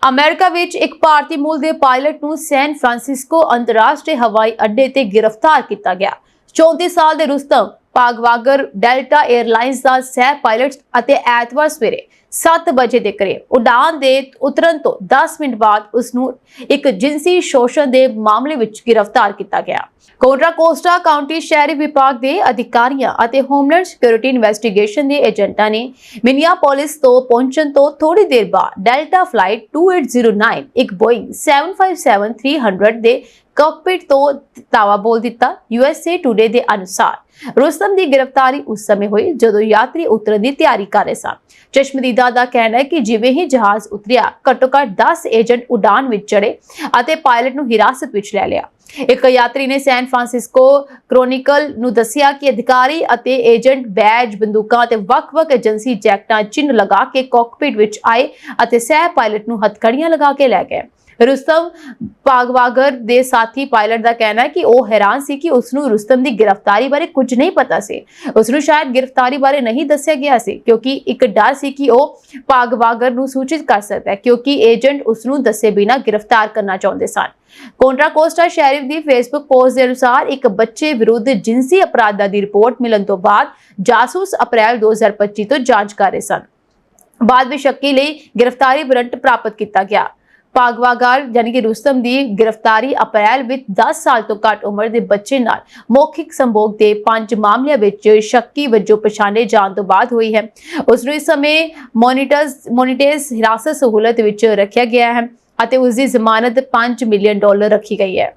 ਅਮਰੀਕਾ ਵਿੱਚ ਇੱਕ ਭਾਰਤੀ ਮੂਲ ਦੇ ਪਾਇਲਟ ਨੂੰ ਸੈਨ ਫਰਾਂਸਿਸਕੋ ਅੰਤਰਰਾਸ਼ਟਰੀ ਹਵਾਈ ਅੱਡੇ ਤੇ ਗ੍ਰਿਫਤਾਰ ਕੀਤਾ ਗਿਆ। 34 ਸਾਲ ਦੇ ਰੁਸਤਮ ਪਾਗਵਾਗਰ ਡੈਲਟਾ 에ਅਰਲਾਈਨਸ ਦਾ ਸਹਿ ਪਾਇਲਟ ਅਤੇ ਐਤਵਾਰ ਸਵੇਰੇ 7 ਵਜੇ ਦੇ ਕਰੀਬ ਉਡਾਨ ਦੇ ਉਤਰਨ ਤੋਂ 10 ਮਿੰਟ ਬਾਅਦ ਉਸ ਨੂੰ ਇੱਕ ਜਿਨਸੀ ਸ਼ੋਸ਼ਣ ਦੇ ਮਾਮਲੇ ਵਿੱਚ ਗ੍ਰਿਫਤਾਰ ਕੀਤਾ ਗਿਆ। ਕੋਂਟਰਾ ਕੋਸਟਾ ਕਾਉਂਟੀ ਸ਼ਹਿਰੀ ਵਿਭਾਗ ਦੇ ਅਧਿਕਾਰੀਆਂ ਅਤੇ ਹੋਮਲੈਂਡ ਸਿਕਿਉਰਿਟੀ ਇਨਵੈਸਟੀਗੇਸ਼ਨ ਦੇ ਏਜੰਟਾਂ ਨੇ ਮਿਨੀਆਪੋਲਿਸ ਤੋਂ ਪਹੁੰਚਣ ਤੋਂ ਥੋੜੀ ਦੇਰ ਬਾਅਦ ਡੈਲਟਾ ਫਲਾਈਟ 2809 ਇੱਕ ਬੋਇੰਗ 757-300 ਦੇ ਕਾਕਪਿਟ ਤੋਂ ਦਾਅਵਾ ਬੋਲ ਦਿੱਤਾ। USA ਟੁਡੇ ਦੇ ਅਨੁਸਾਰ ਰੁਸਤਮ ਦੀ ਗ੍ਰਿਫਤਾਰੀ ਉਸ ਸਮੇਂ ਹੋਈ ਜਦੋਂ ਯਾਤਰੀ ਉਤਰਨ ਦੀ ਤਿਆਰੀ ਕਰ ਰਹੇ ਸਨ। ਚਸ਼ਮਦੀਦਾ ਦਾ ਕਹਿਣਾ ਹੈ ਕਿ ਜਿਵੇਂ ਹੀ ਜਹਾਜ਼ ਉਤਰਿਆ ਘੱਟੋ-ਘੱਟ 10 ਏਜੰਟ ਉਡਾਨ ਵਿੱਚ ਚੜੇ ਅਤੇ ਪਾਇਲਟ ਨੂੰ ਹਿਰਾਸਤ ਵਿੱਚ ਲੈ ਲਿਆ। ਇੱਕ ਯਾਤਰੀ ਨੇ ਸੈਨ ਫਰਾਂਸਿਸਕੋ ਕ੍ਰੋਨਿਕਲ ਨੂੰ ਦੱਸਿਆ ਕਿ ਅਧਿਕਾਰੀ ਅਤੇ ਏਜੰਟ ਬੈਜ, ਬੰਦੂਕਾਂ ਅਤੇ ਵੱਖ-ਵੱਖ ਏਜੰਸੀ ਜੈਕਟਾਂ ਚਿੰਨ੍ਹ ਲਗਾ ਕੇ ਕਾਕਪਿਟ ਵਿੱਚ ਆਏ ਅਤੇ ਸਹਿ ਪਾਇਲਟ ਨੂੰ ਹੱਥਕੜੀਆਂ ਲਗਾ ਕੇ ਲੈ ਗਏ। ਰੁਸਤਮ ਪਾਗਵਾਗਰ ਦੇ ਸਾਥੀ ਪਾਇਲਟ ਦਾ ਕਹਿਣਾ ਹੈ ਕਿ ਉਹ ਹੈਰਾਨ ਸੀ ਕਿ ਉਸ ਨੂੰ ਰੁਸਤਮ ਦੀ ਗ੍ਰਿਫਤਾਰੀ ਬਾਰੇ ਕੁਝ ਨਹੀਂ ਪਤਾ ਸੀ। ਉਸ ਨੂੰ ਸ਼ਾਇਦ ਗ੍ਰਿਫਤਾਰੀ ਬਾਰੇ ਨਹੀਂ ਦੱਸਿਆ ਗਿਆ ਸੀ ਕਿਉਂਕਿ ਇੱਕ ਡਰ ਸੀ ਕਿ ਉਹ ਪਾਗਵਾਗਰ ਨੂੰ ਸੂਚਿਤ ਕਰ ਸਕਦਾ ਹੈ ਕਿਉਂਕਿ ਏਜੰਟ ਉਸ ਨੂੰ ਦੱਸੇ ਬਿਨਾਂ ਗ੍ਰਿਫਤਾਰ ਕਰਨਾ ਚਾਹੁੰਦੇ ਸਨ। ਕੋਂਟਰਾ ਕੋਸਟਾ ਸ਼ੈਰਿਫ ਦੀ ਫੇਸਬੁੱਕ ਪੋਸਟ ਦੇ ਅਨੁਸਾਰ ਇੱਕ ਬੱਚੇ ਵਿਰੁੱਧ ਜਿਨਸੀ ਅਪਰਾਧਾਂ ਦੀ ਰਿਪੋਰਟ ਮਿਲਣ ਤੋਂ ਬਾਅਦ ਜਾਸੂਸ ਅਪ੍ਰੈਲ 2025 ਤੋਂ ਜਾਂਚ ਕਰ ਰਹੇ ਸਨ। ਬਾਅਦ ਵਿੱਚ ਸ਼ੱਕੀ ਲਈ ਗ੍ਰਿਫਤਾਰੀ ਵਾਰੰਟ ਪ੍ਰਾਪਤ ਕੀਤਾ ਗਿਆ। ਭਾਗਵਾਗਾਰ ਯਾਨੀ ਕਿ ਰੁਸਤਮ ਦੀ ਗ੍ਰਿਫਤਾਰੀ ਅਪ੍ਰੈਲ ਵਿੱਚ 10 ਸਾਲ ਤੋਂ ਘੱਟ ਉਮਰ ਦੇ ਬੱਚੇ ਨਾਲ ਮੌਖਿਕ ਸੰਭੋਗ ਦੇ 5 ਮਾਮਲਿਆਂ ਵਿੱਚ ਸ਼ੱਕੀ ਵਜੋਂ ਪਛਾਣੇ ਜਾਣ ਤੋਂ ਬਾਅਦ ਹੋਈ ਹੈ। ਉਸ ਨੂੰ ਇਸ ਸਮੇਂ ਮੋਨਿਟੇਸ ਹਿਰਾਸਤ ਸਹੂਲਤ ਵਿੱਚ ਰੱਖਿਆ ਗਿਆ ਹੈ ਅਤੇ ਉਸ ਦੀ ਜ਼ਮਾਨਤ $5 ਮਿਲੀਅਨ ਰੱਖੀ ਗਈ ਹੈ।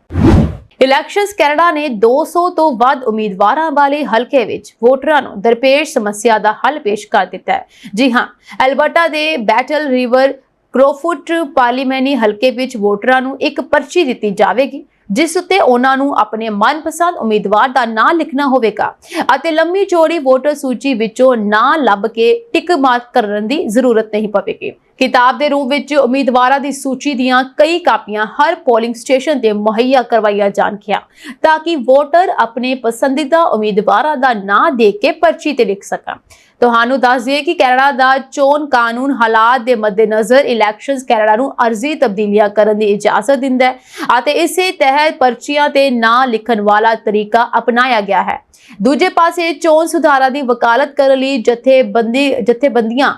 ਇਲੈਕਸ਼ਨਸ ਕੈਨੇਡਾ ਨੇ 200 ਤੋਂ ਵੱਧ ਉਮੀਦਵਾਰਾਂ ਵਾਲੇ ਹਲਕੇ ਵਿੱਚ ਵੋਟਰਾਂ ਨੂੰ ਦਰਪੇਸ਼ ਸਮੱਸਿਆ ਦਾ ਹੱਲ ਪੇਸ਼ ਕਰ ਦਿੱਤਾ ਹੈ। ਜੀ ਹਾਂ, ਐਲਬਰਟਾ ਦੇ ਬੈਟਲ ਰਿਵਰ ਕ੍ਰੋਫੁੱਟ ਪਾਰਲੀਮੈਨੀ ਹਲਕੇ ਵਿੱਚ ਵੋਟਰਾਂ ਨੂੰ ਇੱਕ ਪਰਚੀ ਦਿੱਤੀ ਜਾਵੇਗੀ ਜਿਸ ਉੱਤੇ ਉਹਨਾਂ ਨੂੰ ਆਪਣੇ ਮਨਪਸੰਦ ਉਮੀਦਵਾਰ ਦਾ ਨਾਂ ਲਿਖਣਾ ਹੋਵੇਗਾ ਅਤੇ ਲੰਮੀ ਚੌੜੀ ਵੋਟਰ ਸੂਚੀ ਵਿੱਚੋਂ ਨਾਂ ਲੱਭ ਕੇ ਟਿਕ ਮਾਰਕ ਕਰਨ ਦੀ ਜ਼ਰੂਰਤ ਨਹੀਂ ਪਵੇਗੀ। ਕਿਤਾਬ ਦੇ ਰੂਪ ਵਿੱਚ ਉਮੀਦਵਾਰਾਂ ਦੀ ਸੂਚੀ ਦੀਆਂ ਕਈ ਕਾਪੀਆਂ ਹਰ ਪੋਲਿੰਗ ਸਟੇਸ਼ਨ ਤੇ ਮੁਹੱਈਆ ਕਰਵਾਈਆਂ ਜਾਣਗੀਆਂ ਤਾਂ ਕਿ ਵੋਟਰ ਆਪਣੇ ਪਸੰਦੀਦਾ ਉਮੀਦਵਾਰਾਂ ਦਾ ਨਾਂ ਦੇਖ ਕੇ ਪਰਚੀ ਤੇ ਲਿਖ ਸਕਣ। ਤੁਹਾਨੂੰ ਦੱਸ ਦਈਏ ਕਿ ਕੈਨੇਡਾ ਦਾ ਚੋਣ ਕਾਨੂੰਨ ਹਾਲਾਤ ਦੇ ਮੱਦੇਨਜ਼ਰ ਇਲੈਕਸ਼ਨਸ ਕੈਨੇਡਾ ਨੂੰ ਅਰਜ਼ੀ ਤਬਦੀਲੀਆਂ ਕਰਨ ਦੀ ਇਜਾਜ਼ਤ ਦਿੰਦਾ ਹੈ ਅਤੇ ਇਸੇ ਤਹਿਤ ਪਰਚੀਆਂ ਤੇ ਨਾਂ ਲਿਖਣ ਵਾਲਾ ਤਰੀਕਾ ਅਪਣਾਇਆ ਗਿਆ ਹੈ। ਦੂਜੇ ਪਾਸੇ ਚੋਣ ਸੁਧਾਰਾਂ ਦੀ ਵਕਾਲਤ ਕਰਨ ਲਈ ਜਥੇਬੰਦੀਆਂ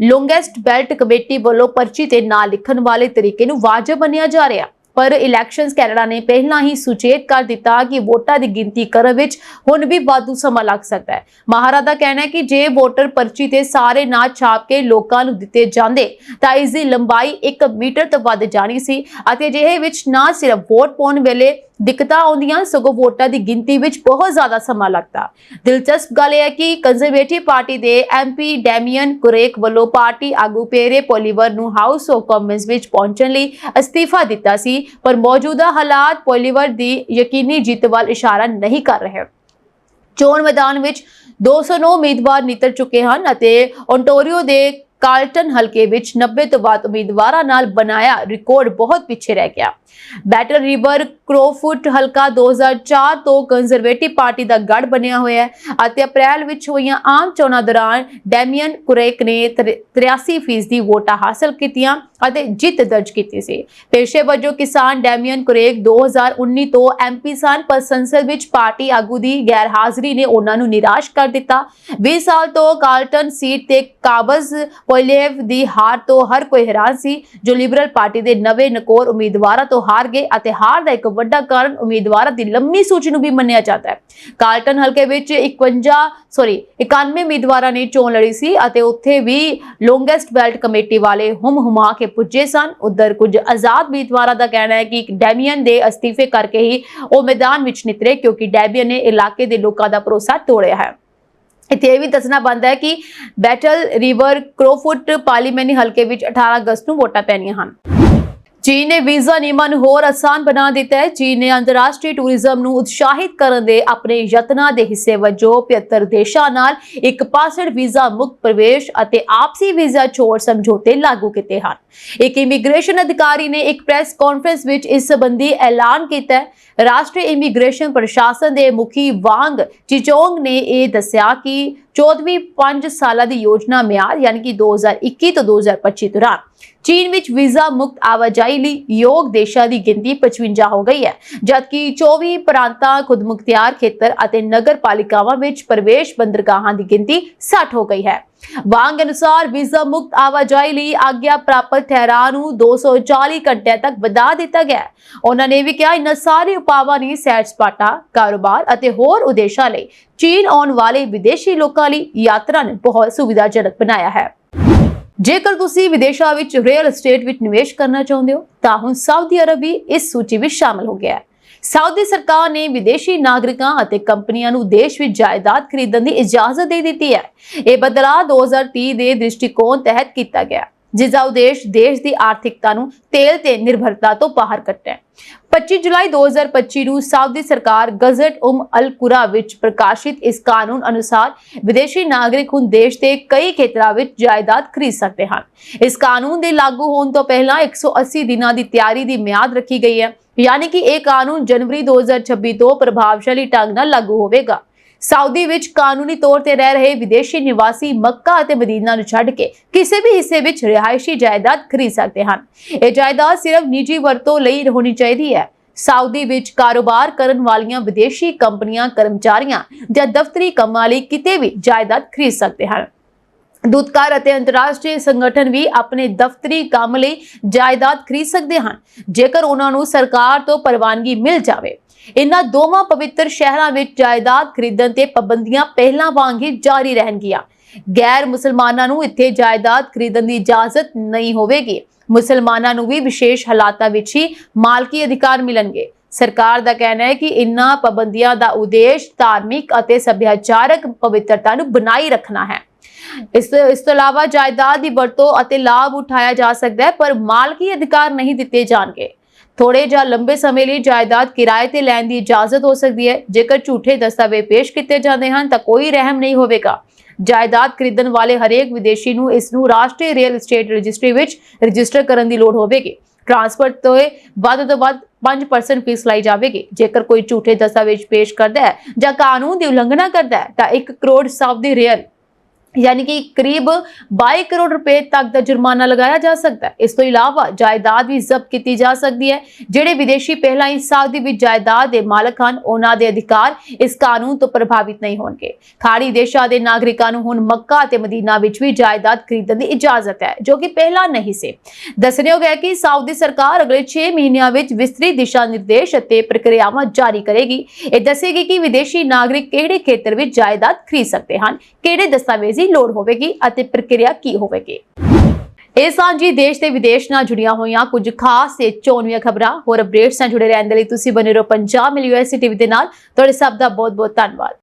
ਲੌਂਗੈਸਟ ਬੈਲਟ ਕਮੇਟੀ ਵੱਲੋਂ ਪਰਚੀ ਤੇ ਨਾਂ ਲਿਖਣ ਵਾਲੇ ਤਰੀਕੇ ਨੂੰ ਵਾਜਬ ਮੰਨਿਆ ਜਾ ਰਿਹਾ, ਪਰ ਇਲੈਕਸ਼ਨਸ ਕੈਨੇਡਾ ਨੇ ਪਹਿਲਾਂ ਹੀ ਸੁਚੇਤ ਕਰ ਦਿੱਤਾ ਕਿ ਵੋਟਾਂ ਦੀ ਗਿਣਤੀ ਕਰਨ ਵਿੱਚ ਹੁਣ ਵੀ ਵਾਧੂ ਸਮਾਂ ਲੱਗ ਸਕਦਾ ਹੈ। ਮਾਹਰਾਂ ਦਾ ਕਹਿਣਾ ਹੈ ਕਿ ਜੇ ਵੋਟਰ ਪਰਚੀ ਤੇ ਸਾਰੇ ਨਾਂ ਛਾਪ ਕੇ ਲੋਕਾਂ ਨੂੰ ਦਿੱਤੇ ਜਾਂਦੇ ਤਾਂ ਇਸ ਦੀ ਲੰਬਾਈ 1 ਮੀਟਰ ਤੋਂ ਵੱਧ ਜਾਣੀ ਸੀ ਅਤੇ ਅਜਿਹੇ ਵਿੱਚ ਨਾ ਸਿਰਫ ਵੋਟ ਪਾਉਣ ਵੇਲੇ ਦਿੱਕਤਾਂ ਆਉਂਦੀਆਂ ਸਗੋਂ ਵੋਟਾਂ ਦੀ ਗਿਣਤੀ ਵਿੱਚ ਬਹੁਤ ਜ਼ਿਆਦਾ ਸਮਾਂ ਲੱਗਦਾ। ਦਿਲਚਸਪ ਗੱਲ ਇਹ ਹੈ ਕਿ ਕੰਜ਼ਰਵੇਟਿਵ ਪਾਰਟੀ ਦੇ ਐਮਪੀ ਡੈਮੀਅਨ ਕੁਰੇਕ ਵੱਲੋਂ ਪਾਰਟੀ ਆਗੂ ਪੇਰੇ ਪੋਲੀਵਰ ਨੂੰ ਹਾਊਸ ਆਫ ਕਾਮਨਸ ਵਿੱਚ ਪਹੁੰਚਣ ਲਈ ਅਸਤੀਫਾ ਦਿੱਤਾ ਸੀ, ਪਰ ਮੌਜੂਦਾ ਹਾਲਾਤ ਪੋਲੀਵਰ ਦੀ ਯਕੀਨੀ ਜਿੱਤ ਵੱਲ ਇਸ਼ਾਰਾ ਨਹੀਂ ਕਰ ਰਹੇ। ਚੋਣ ਮੈਦਾਨ ਵਿੱਚ 209 ਉਮੀਦਵਾਰ ਨਿੱਤਰ ਚੁੱਕੇ ਹਨ ਅਤੇ ਓਨਟਾਰੀਓ ਦੇ ਕਾਰਲਟਨ ਹਲਕੇ ਵਿੱਚ 90 ਤੋਂ ਵੱਧ ਉਮੀਦਵਾਰਾਂ ਨਾਲ ਬਣਾਇਆ ਰਿਕਾਰਡ ਬਹੁਤ ਪਿੱਛੇ ਰਹਿ ਗਿਆ। ਬੈਟਲ ਰਿਵਰ ਕ੍ਰੋਫੁੱਟ ਹਲਕਾ 2004 ਤੋਂ ਕੰਜ਼ਰਵੇਟਿਵ ਪਾਰਟੀ ਦਾ ਗੜ ਬਣਿਆ ਹੋਇਆ ਹੈ ਅਤੇ ਅਪ੍ਰੈਲ ਵਿੱਚ ਹੋਈਆਂ ਆਮ ਚੋਣਾਂ ਦੌਰਾਨ ਡੈਮੀਅਨ ਕੁਰੇਕ ਨੇ 83% ਵੋਟਾਂ ਹਾਸਲ ਕੀਤੀਆਂ ਅਤੇ ਜਿੱਤ ਦਰਜ ਕੀਤੀ ਸੀ। ਪੇਸ਼ੇ ਵਜੋਂ ਕਿਸਾਨ ਡੈਮੀਅਨ ਕੁਰੇਕ 2019 ਤੋਂ ਐਮਪੀ ਸਨ, ਪਰ ਸੰਸਦ ਵਿੱਚ ਪਾਰਟੀ ਆਗੂ ਦੀ ਗੈਰ ਹਾਜ਼ਰੀ ਨੇ ਉਹਨਾਂ ਨੂੰ ਨਿਰਾਸ਼ ਕਰ ਦਿੱਤਾ। 20 ਸਾਲ ਤੋਂ ਕਾਰਲਟਨ ਸੀਟ ਤੇ ਕਾਬਜ਼ ਪੋਲੀਵ ਦੀ ਹਾਰ ਤੋਂ ਹਰ ਕੋਈ ਹੈਰਾਨ ਸੀ, ਜੋ ਲਿਬਰਲ ਪਾਰਟੀ ਦੇ ਨਵੇਂ ਨਕੋਰ ਉਮੀਦਵਾਰਾਂ ਤੋਂ ਹਾਰ ਗਏ ਅਤੇ ਹਾਰ ਦਾ ਇੱਕ ਵੱਡਾ ਕਾਰਨ ਉਮੀਦਵਾਰਾਂ ਦੀ ਲੰਮੀ ਸੂਚੀ ਨੂੰ ਵੀ ਮੰਨਿਆ ਜਾਂਦਾ ਹੈ। ਕਾਰਲਟਨ ਹਲਕੇ ਵਿੱਚ 91 ਉਮੀਦਵਾਰਾਂ ਨੇ ਚੋਣ ਲੜੀ ਸੀ ਅਤੇ ਉੱਥੇ ਵੀ ਲੌਂਗੈਸਟ ਬੈਲਟ ਕਮੇਟੀ ਵਾਲੇ ਹੁਮਾ ਕੇ ਪੁੱਜੇ ਸਨ। ਉਧਰ ਕੁਝ ਆਜ਼ਾਦ ਉਮੀਦਵਾਰਾਂ ਦਾ ਕਹਿਣਾ ਹੈ ਕਿ ਡੈਮੀਅਨ ਦੇ ਅਸਤੀਫੇ ਕਰਕੇ ਹੀ ਉਹ ਮੈਦਾਨ ਵਿੱਚ ਨਿਤਰੇ ਕਿਉਂਕਿ ਡੈਮੀਅਨ ਨੇ ਇਲਾਕੇ ਦੇ ਲੋਕਾਂ ਦਾ ਭਰੋਸਾ ਤੋੜਿਆ ਹੈ। ਇੱਥੇ ਇਹ ਵੀ ਦੱਸਣਾ ਬਣਦਾ ਹੈ ਕਿ ਬੈਟਲ ਰਿਵਰ ਕ੍ਰੋਫੁੱਟ ਪਾਰਲੀਮੈਨੀ ਹਲਕੇ ਵਿੱਚ 18 ਅਗਸਤ ਨੂੰ ਵੋਟਾਂ ਪੈਣੀਆਂ ਹਨ। ਚੀਨ ਨੇ ਵੀਜ਼ਾ ਨਿਯਮਾਂ ਨੂੰ ਹੋਰ ਆਸਾਨ ਬਣਾ ਦਿੱਤਾ ਹੈ। ਚੀਨ ਨੇ ਅੰਤਰਰਾਸ਼ਟਰੀ ਟੂਰਿਜ਼ਮ ਨੂੰ ਉਤਸ਼ਾਹਿਤ ਕਰਨ ਦੇ ਆਪਣੇ ਯਤਨਾਂ ਦੇ ਹਿੱਸੇ ਵਜੋਂ 75 ਦੇਸ਼ਾਂ ਨਾਲ ਇੱਕ ਪਾਸੜ ਵੀਜ਼ਾ ਮੁਕਤ ਪ੍ਰਵੇਸ਼ ਅਤੇ ਆਪਸੀ ਵੀਜ਼ਾ ਛੋੜ ਸਮਝੌਤੇ ਲਾਗੂ ਕੀਤੇ ਹਨ। ਇੱਕ ਇਮੀਗ੍ਰੇਸ਼ਨ ਅਧਿਕਾਰੀ ਨੇ ਇੱਕ ਪ੍ਰੈਸ ਕਾਨਫਰੰਸ ਵਿੱਚ ਇਸ ਸੰਬੰਧੀ ਐਲਾਨ ਕੀਤਾ ਹੈ। ਰਾਸ਼ਟਰੀ ਇਮੀਗ੍ਰੇਸ਼ਨ ਪ੍ਰਸ਼ਾਸਨ ਦੇ ਮੁਖੀ ਵਾਂਗ ਚਿਚੋਂਗ ਨੇ ਇਹ ਦੱਸਿਆ ਕਿ 14ਵੀਂ 5 ਸਾਲਾਂ ਦੀ ਯੋਜਨਾ ਮਿਆਦ ਯਾਨੀ ਕਿ 2021 ਤੋਂ 2025 ਦੌਰਾਨ ਚੀਨ ਵਿੱਚ ਵੀਜ਼ਾ ਮੁਕਤ ਆਵਾਜਾਈ ਲਈ ਯੋਗ ਦੇਸ਼ਾਂ ਦੀ ਗਿਣਤੀ 55 ਹੋ ਗਈ ਹੈ, ਜਦਕਿ 24 ਪ੍ਰਾਂਤਾਂ ਖੁਦਮੁਖਤਿਆਰ ਖੇਤਰ ਅਤੇ ਨਗਰ ਪਾਲਿਕਾਵਾਂ ਵਿੱਚ ਪ੍ਰਵੇਸ਼ ਬੰਦਰਗਾਹਾਂ ਦੀ ਗਿਣਤੀ 60 ਹੋ ਗਈ ਹੈ। ਵਾਂਗ ਅਨੁਸਾਰ ਵੀਜ਼ਾ ਮੁਕਤ ਆਵਾਜਾਈ ਲਈ ਆਗਿਆ ਪ੍ਰਾਪਤ ਠਹਿਰਾਅ ਨੂੰ 240 ਘੰਟਿਆਂ ਤੱਕ ਵਧਾ ਦਿੱਤਾ ਗਿਆ ਹੈ। ਉਹਨਾਂ ਨੇ ਵੀ ਕਿਹਾ ਇਨ੍ਹਾਂ ਸਾਰੇ ਉਪਾਵਾਂ ਨੇ ਸੈਰ ਸਪਾਟਾ, ਕਾਰੋਬਾਰ ਅਤੇ ਹੋਰ ਉਦੇਸ਼ਾਂ ਲਈ ਚੀਨ ਆਉਣ ਵਾਲੇ ਵਿਦੇਸ਼ੀ ਲੋਕਾਂ ਲਈ ਯਾਤਰਾ ਨੂੰ ਬਹੁਤ ਸੁਵਿਧਾਜਨਕ ਬਣਾਇਆ ਹੈ। ਜੇਕਰ ਤੁਸੀਂ ਵਿਦੇਸ਼ਾਂ ਵਿੱਚ ਰੀਅਲ ਅਸਟੇਟ ਵਿੱਚ ਨਿਵੇਸ਼ ਕਰਨਾ ਚਾਹੁੰਦੇ ਹੋ ਤਾਂ ਹੁਣ ਸਾਊਦੀ ਅਰਬ ਵੀ ਇਸ ਸੂਚੀ ਵਿੱਚ ਸ਼ਾਮਲ ਹੋ ਗਿਆ ਹੈ। ਸਾਊਦੀ ਸਰਕਾਰ ਨੇ ਵਿਦੇਸ਼ੀ ਨਾਗਰਿਕਾਂ ਅਤੇ ਕੰਪਨੀਆਂ ਨੂੰ ਦੇਸ਼ ਵਿੱਚ ਜਾਇਦਾਦ ਖਰੀਦਣ ਦੀ ਇਜਾਜ਼ਤ ਦੇ ਦਿੱਤੀ ਹੈ। ਇਹ ਬਦਲਾਅ 2030 ਦੇ ਦ੍ਰਿਸ਼ਟੀਕੋਣ ਤਹਿਤ ਕੀਤਾ ਗਿਆ, ਜਿਸ ਦਾ ਉਦੇਸ਼ ਦੇਸ਼ ਦੀ ਆਰਥਿਕਤਾ ਨੂੰ ਤੇਲ ਤੇ ਨਿਰਭਰਤਾ ਤੋਂ ਬਾਹਰ ਕੱਢਣਾ ਹੈ। 25 ਜੁਲਾਈ 2025 ਨੂੰ ਸਾਊਦੀ ਸਰਕਾਰ ਗਜ਼ਟ ਅਲ ਕੁਰਾ ਵਿੱਚ ਪ੍ਰਕਾਸ਼ਿਤ ਇਸ ਕਾਨੂੰਨ ਅਨੁਸਾਰ ਵਿਦੇਸ਼ੀ ਨਾਗਰਿਕ ਹੁਣ ਦੇਸ਼ ਦੇ ਕਈ ਖੇਤਰਾਂ ਵਿੱਚ ਜਾਇਦਾਦ ਖਰੀਦ ਸਕਦੇ ਹਨ। ਇਸ ਕਾਨੂੰਨ ਦੇ ਲਾਗੂ ਹੋਣ ਤੋਂ ਪਹਿਲਾਂ 180 ਦਿਨਾਂ ਦੀ ਤਿਆਰੀ ਦੀ ਮਿਆਦ ਰੱਖੀ ਗਈ ਹੈ, ਯਾਨੀ ਕਿ ਇਹ ਕਾਨੂੰਨ ਜਨਵਰੀ 2026 ਤੋਂ ਪ੍ਰਭਾਵਸ਼ਾਲੀ ਢੰਗ ਨਾਲ ਲਾਗੂ ਹੋਵੇਗਾ। ਸਾਊਦੀ ਵਿੱਚ ਕਾਨੂੰਨੀ ਤੌਰ ਤੇ ਰਹਿ ਰਹੇ ਵਿਦੇਸ਼ੀ ਨਿਵਾਸੀ ਮੱਕਾ ਅਤੇ ਮਦੀਨਾ ਨੂੰ ਛੱਡ ਕੇ ਕਿਸੇ ਵੀ ਹਿੱਸੇ ਵਿੱਚ ਰਿਹਾਇਸ਼ੀ ਜਾਇਦਾਦ ਖਰੀਦ ਸਕਦੇ ਹਨ। ਇਹ ਜਾਇਦਾਦ ਸਿਰਫ ਨਿੱਜੀ ਵਰਤੋਂ ਲਈ ਹੋਣੀ ਚਾਹੀਦੀ ਹੈ। ਸਾਊਦੀ ਵਿੱਚ ਕਾਰੋਬਾਰ ਕਰਨ ਵਾਲੀਆਂ ਵਿਦੇਸ਼ੀ ਕੰਪਨੀਆਂ ਕਰਮਚਾਰੀਆਂ ਜਾਂ ਦਫ਼ਤਰੀ ਕੰਮਾਂ ਲਈ ਕਿਤੇ ਵੀ ਜਾਇਦਾਦ ਖਰੀਦ ਸਕਦੇ ਹਨ। ਦੂਤਕਾਰ ਅਤੇ ਅੰਤਰਰਾਸ਼ਟਰੀ ਸੰਗਠਨ ਵੀ ਆਪਣੇ ਦਫ਼ਤਰੀ ਕੰਮ ਲਈ ਜਾਇਦਾਦ ਖਰੀਦ ਸਕਦੇ ਹਨ ਜੇਕਰ ਉਹਨਾਂ ਨੂੰ ਸਰਕਾਰ ਤੋਂ ਪ੍ਰਵਾਨਗੀ ਮਿਲ ਜਾਵੇ। ਇਨ੍ਹਾਂ ਦੋਵਾਂ ਪਵਿੱਤਰ ਸ਼ਹਿਰਾਂ ਵਿੱਚ ਜਾਇਦਾਦ ਖਰੀਦਣ ਤੇ ਪਾਬੰਦੀਆਂ ਪਹਿਲਾਂ ਵਾਂਗ ਹੀ ਜਾਰੀ ਰਹਿਣਗੀਆਂ। ਗੈਰ ਮੁਸਲਮਾਨਾਂ ਨੂੰ ਇੱਥੇ ਜਾਇਦਾਦ ਖਰੀਦਣ ਦੀ ਇਜਾਜ਼ਤ ਨਹੀਂ ਹੋਵੇਗੀ। ਮੁਸਲਮਾਨਾਂ ਨੂੰ ਵੀ ਵਿਸ਼ੇਸ਼ ਹਾਲਾਤਾਂ ਵਿੱਚ ਹੀ ਮਾਲਕੀ ਅਧਿਕਾਰ ਮਿਲਣਗੇ। ਸਰਕਾਰ ਦਾ ਕਹਿਣਾ ਹੈ ਕਿ ਇਨ੍ਹਾਂ ਪਾਬੰਦੀਆਂ ਦਾ ਉਦੇਸ਼ ਧਾਰਮਿਕ ਅਤੇ ਸੱਭਿਆਚਾਰਕ ਪਵਿੱਤਰਤਾ ਨੂੰ ਬਣਾਈ ਰੱਖਣਾ ਹੈ। ਇਸ ਤੋਂ ਇਲਾਵਾ ਜਾਇਦਾਦ ਦੀ ਵਰਤੋਂ ਅਤੇ ਲਾਭ ਉਠਾਇਆ ਜਾ ਸਕਦਾ ਹੈ ਪਰ ਮਾਲਕੀ ਅਧਿਕਾਰ ਨਹੀਂ ਦਿੱਤੇ ਜਾਣਗੇ। ਥੋੜੇ ਜਾਂ ਲੰਬੇ ਸਮੇਂ ਲਈ ਜਾਇਦਾਦ ਕਿਰਾਏ ਤੇ ਲੈਣ ਦੀ ਇਜਾਜ਼ਤ ਹੋ ਸਕਦੀ ਹੈ। ਜੇਕਰ ਝੂਠੇ ਦਸਤਾਵੇਜ਼ ਪੇਸ਼ ਕੀਤੇ ਜਾਂਦੇ ਹਨ ਤਾਂ ਕੋਈ ਰਹਿਮ ਨਹੀਂ ਹੋਵੇਗਾ। ਜਾਇਦਾਦ ਖਰੀਦਣ ਵਾਲੇ ਹਰੇਕ ਵਿਦੇਸ਼ੀ ਨੂੰ ਇਸ ਨੂੰ ਰਾਸ਼ਟਰੀ ਰੀਅਲ ਏਸਟੇਟ ਰਜਿਸਟਰੀ ਵਿੱਚ ਰਜਿਸਟਰ ਕਰਨ ਦੀ ਲੋੜ ਹੋਵੇਗੀ। ਟ੍ਰਾਂਸਫਰ ਤੋਂ ਵੱਧ 5% ਫੀਸ ਲਈ ਜਾਵੇਗੀ। ਜੇਕਰ ਕੋਈ ਝੂਠੇ ਦਸਤਾਵੇਜ਼ ਪੇਸ਼ ਕਰਦਾ ਹੈ ਜਾਂ ਕਾਨੂੰਨ ਦੀ ਉਲੰਘਣਾ ਕਰਦਾ ਹੈ ਤਾਂ 1 ਕਰੋੜ ਸਾਊਦੀ ਰੀਅਲ यानी कि करीब 22 करोड़ रुपए तक का जुर्माना लगाया जा सकता है। इस तो इलावा जायदाद भी जब्त की जा सकती है। ਜਿਹੜੇ ਵਿਦੇਸ਼ੀ ਪਹਿਲਾਂ ਹੀ ਸਾਊਦੀ ਵਿੱਚ ਜਾਇਦਾਦ ਦੇ ਮਾਲਕ ਹਨ ਉਹਨਾਂ ਦੇ ਅਧਿਕਾਰ ਇਸ ਕਾਨੂੰਨ ਤੋਂ ਪ੍ਰਭਾਵਿਤ ਨਹੀਂ ਹੋਣਗੇ। ਖਾੜੀ ਦੇਸ਼ਾਂ ਦੇ ਨਾਗਰਿਕਾਂ ਨੂੰ ਹੁਣ ਮੱਕਾ ਅਤੇ ਮਦੀਨਾ ਵਿੱਚ ਵੀ ਜਾਇਦਾਦ ਖਰੀਦਣ ਦੀ ਇਜਾਜ਼ਤ ਹੈ ਜੋ ਕਿ ਪਹਿਲਾਂ ਨਹੀਂ ਸੀ। ਦੱਸਣਯੋਗ ਹੈ ਕਿ ਸਾਊਦੀ ਸਰਕਾਰ ਅਗਲੇ 6 ਮਹੀਨਿਆਂ ਵਿੱਚ ਵਿਸਤ੍ਰਿਤ ਦਿਸ਼ਾ ਨਿਰਦੇਸ਼ ਅਤੇ ਪ੍ਰਕਿਰਿਆਵਾਂ ਜਾਰੀ ਕਰੇਗੀ। ਇਹ ਦੱਸੇਗੀ ਕਿ ਵਿਦੇਸ਼ੀ ਨਾਗਰਿਕ ਕਿਹੜੇ ਖੇਤਰ ਵਿੱਚ ਜਾਇਦਾਦ ਖਰੀਦ ਸਕਦੇ ਹਨ, ਕਿਹੜੇ ਦਸਤਾਵੇਜ਼ ਲੋੜ ਹੋਵੇਗੀ ਅਤੇ ਪ੍ਰਕਿਰਿਆ ਕੀ ਹੋਵੇਗੀ। ਇਹ ਸਾਂਝੀ ਦੇਸ਼ ਤੇ ਵਿਦੇਸ਼ ਨਾਲ ਜੁੜੀਆਂ ਹੋਈਆਂ ਕੁਝ ਖਾਸ ਤੇ ਚੋਣਵੀਆਂ ਖਬਰਾਂ ਹੋਰ ਅਪਡੇਟਸ ਨਾਲ ਜੁੜੇ ਰਹਿਣ ਦੇ ਲਈ ਤੁਸੀਂ ਬਣੇ ਰਹੋ ਪੰਜਾਬ ਮਿਲ USA TV ਦੇ ਨਾਲ। ਤੁਹਾਡੇ ਸਭ ਦਾ ਬਹੁਤ ਬਹੁਤ ਧੰਨਵਾਦ।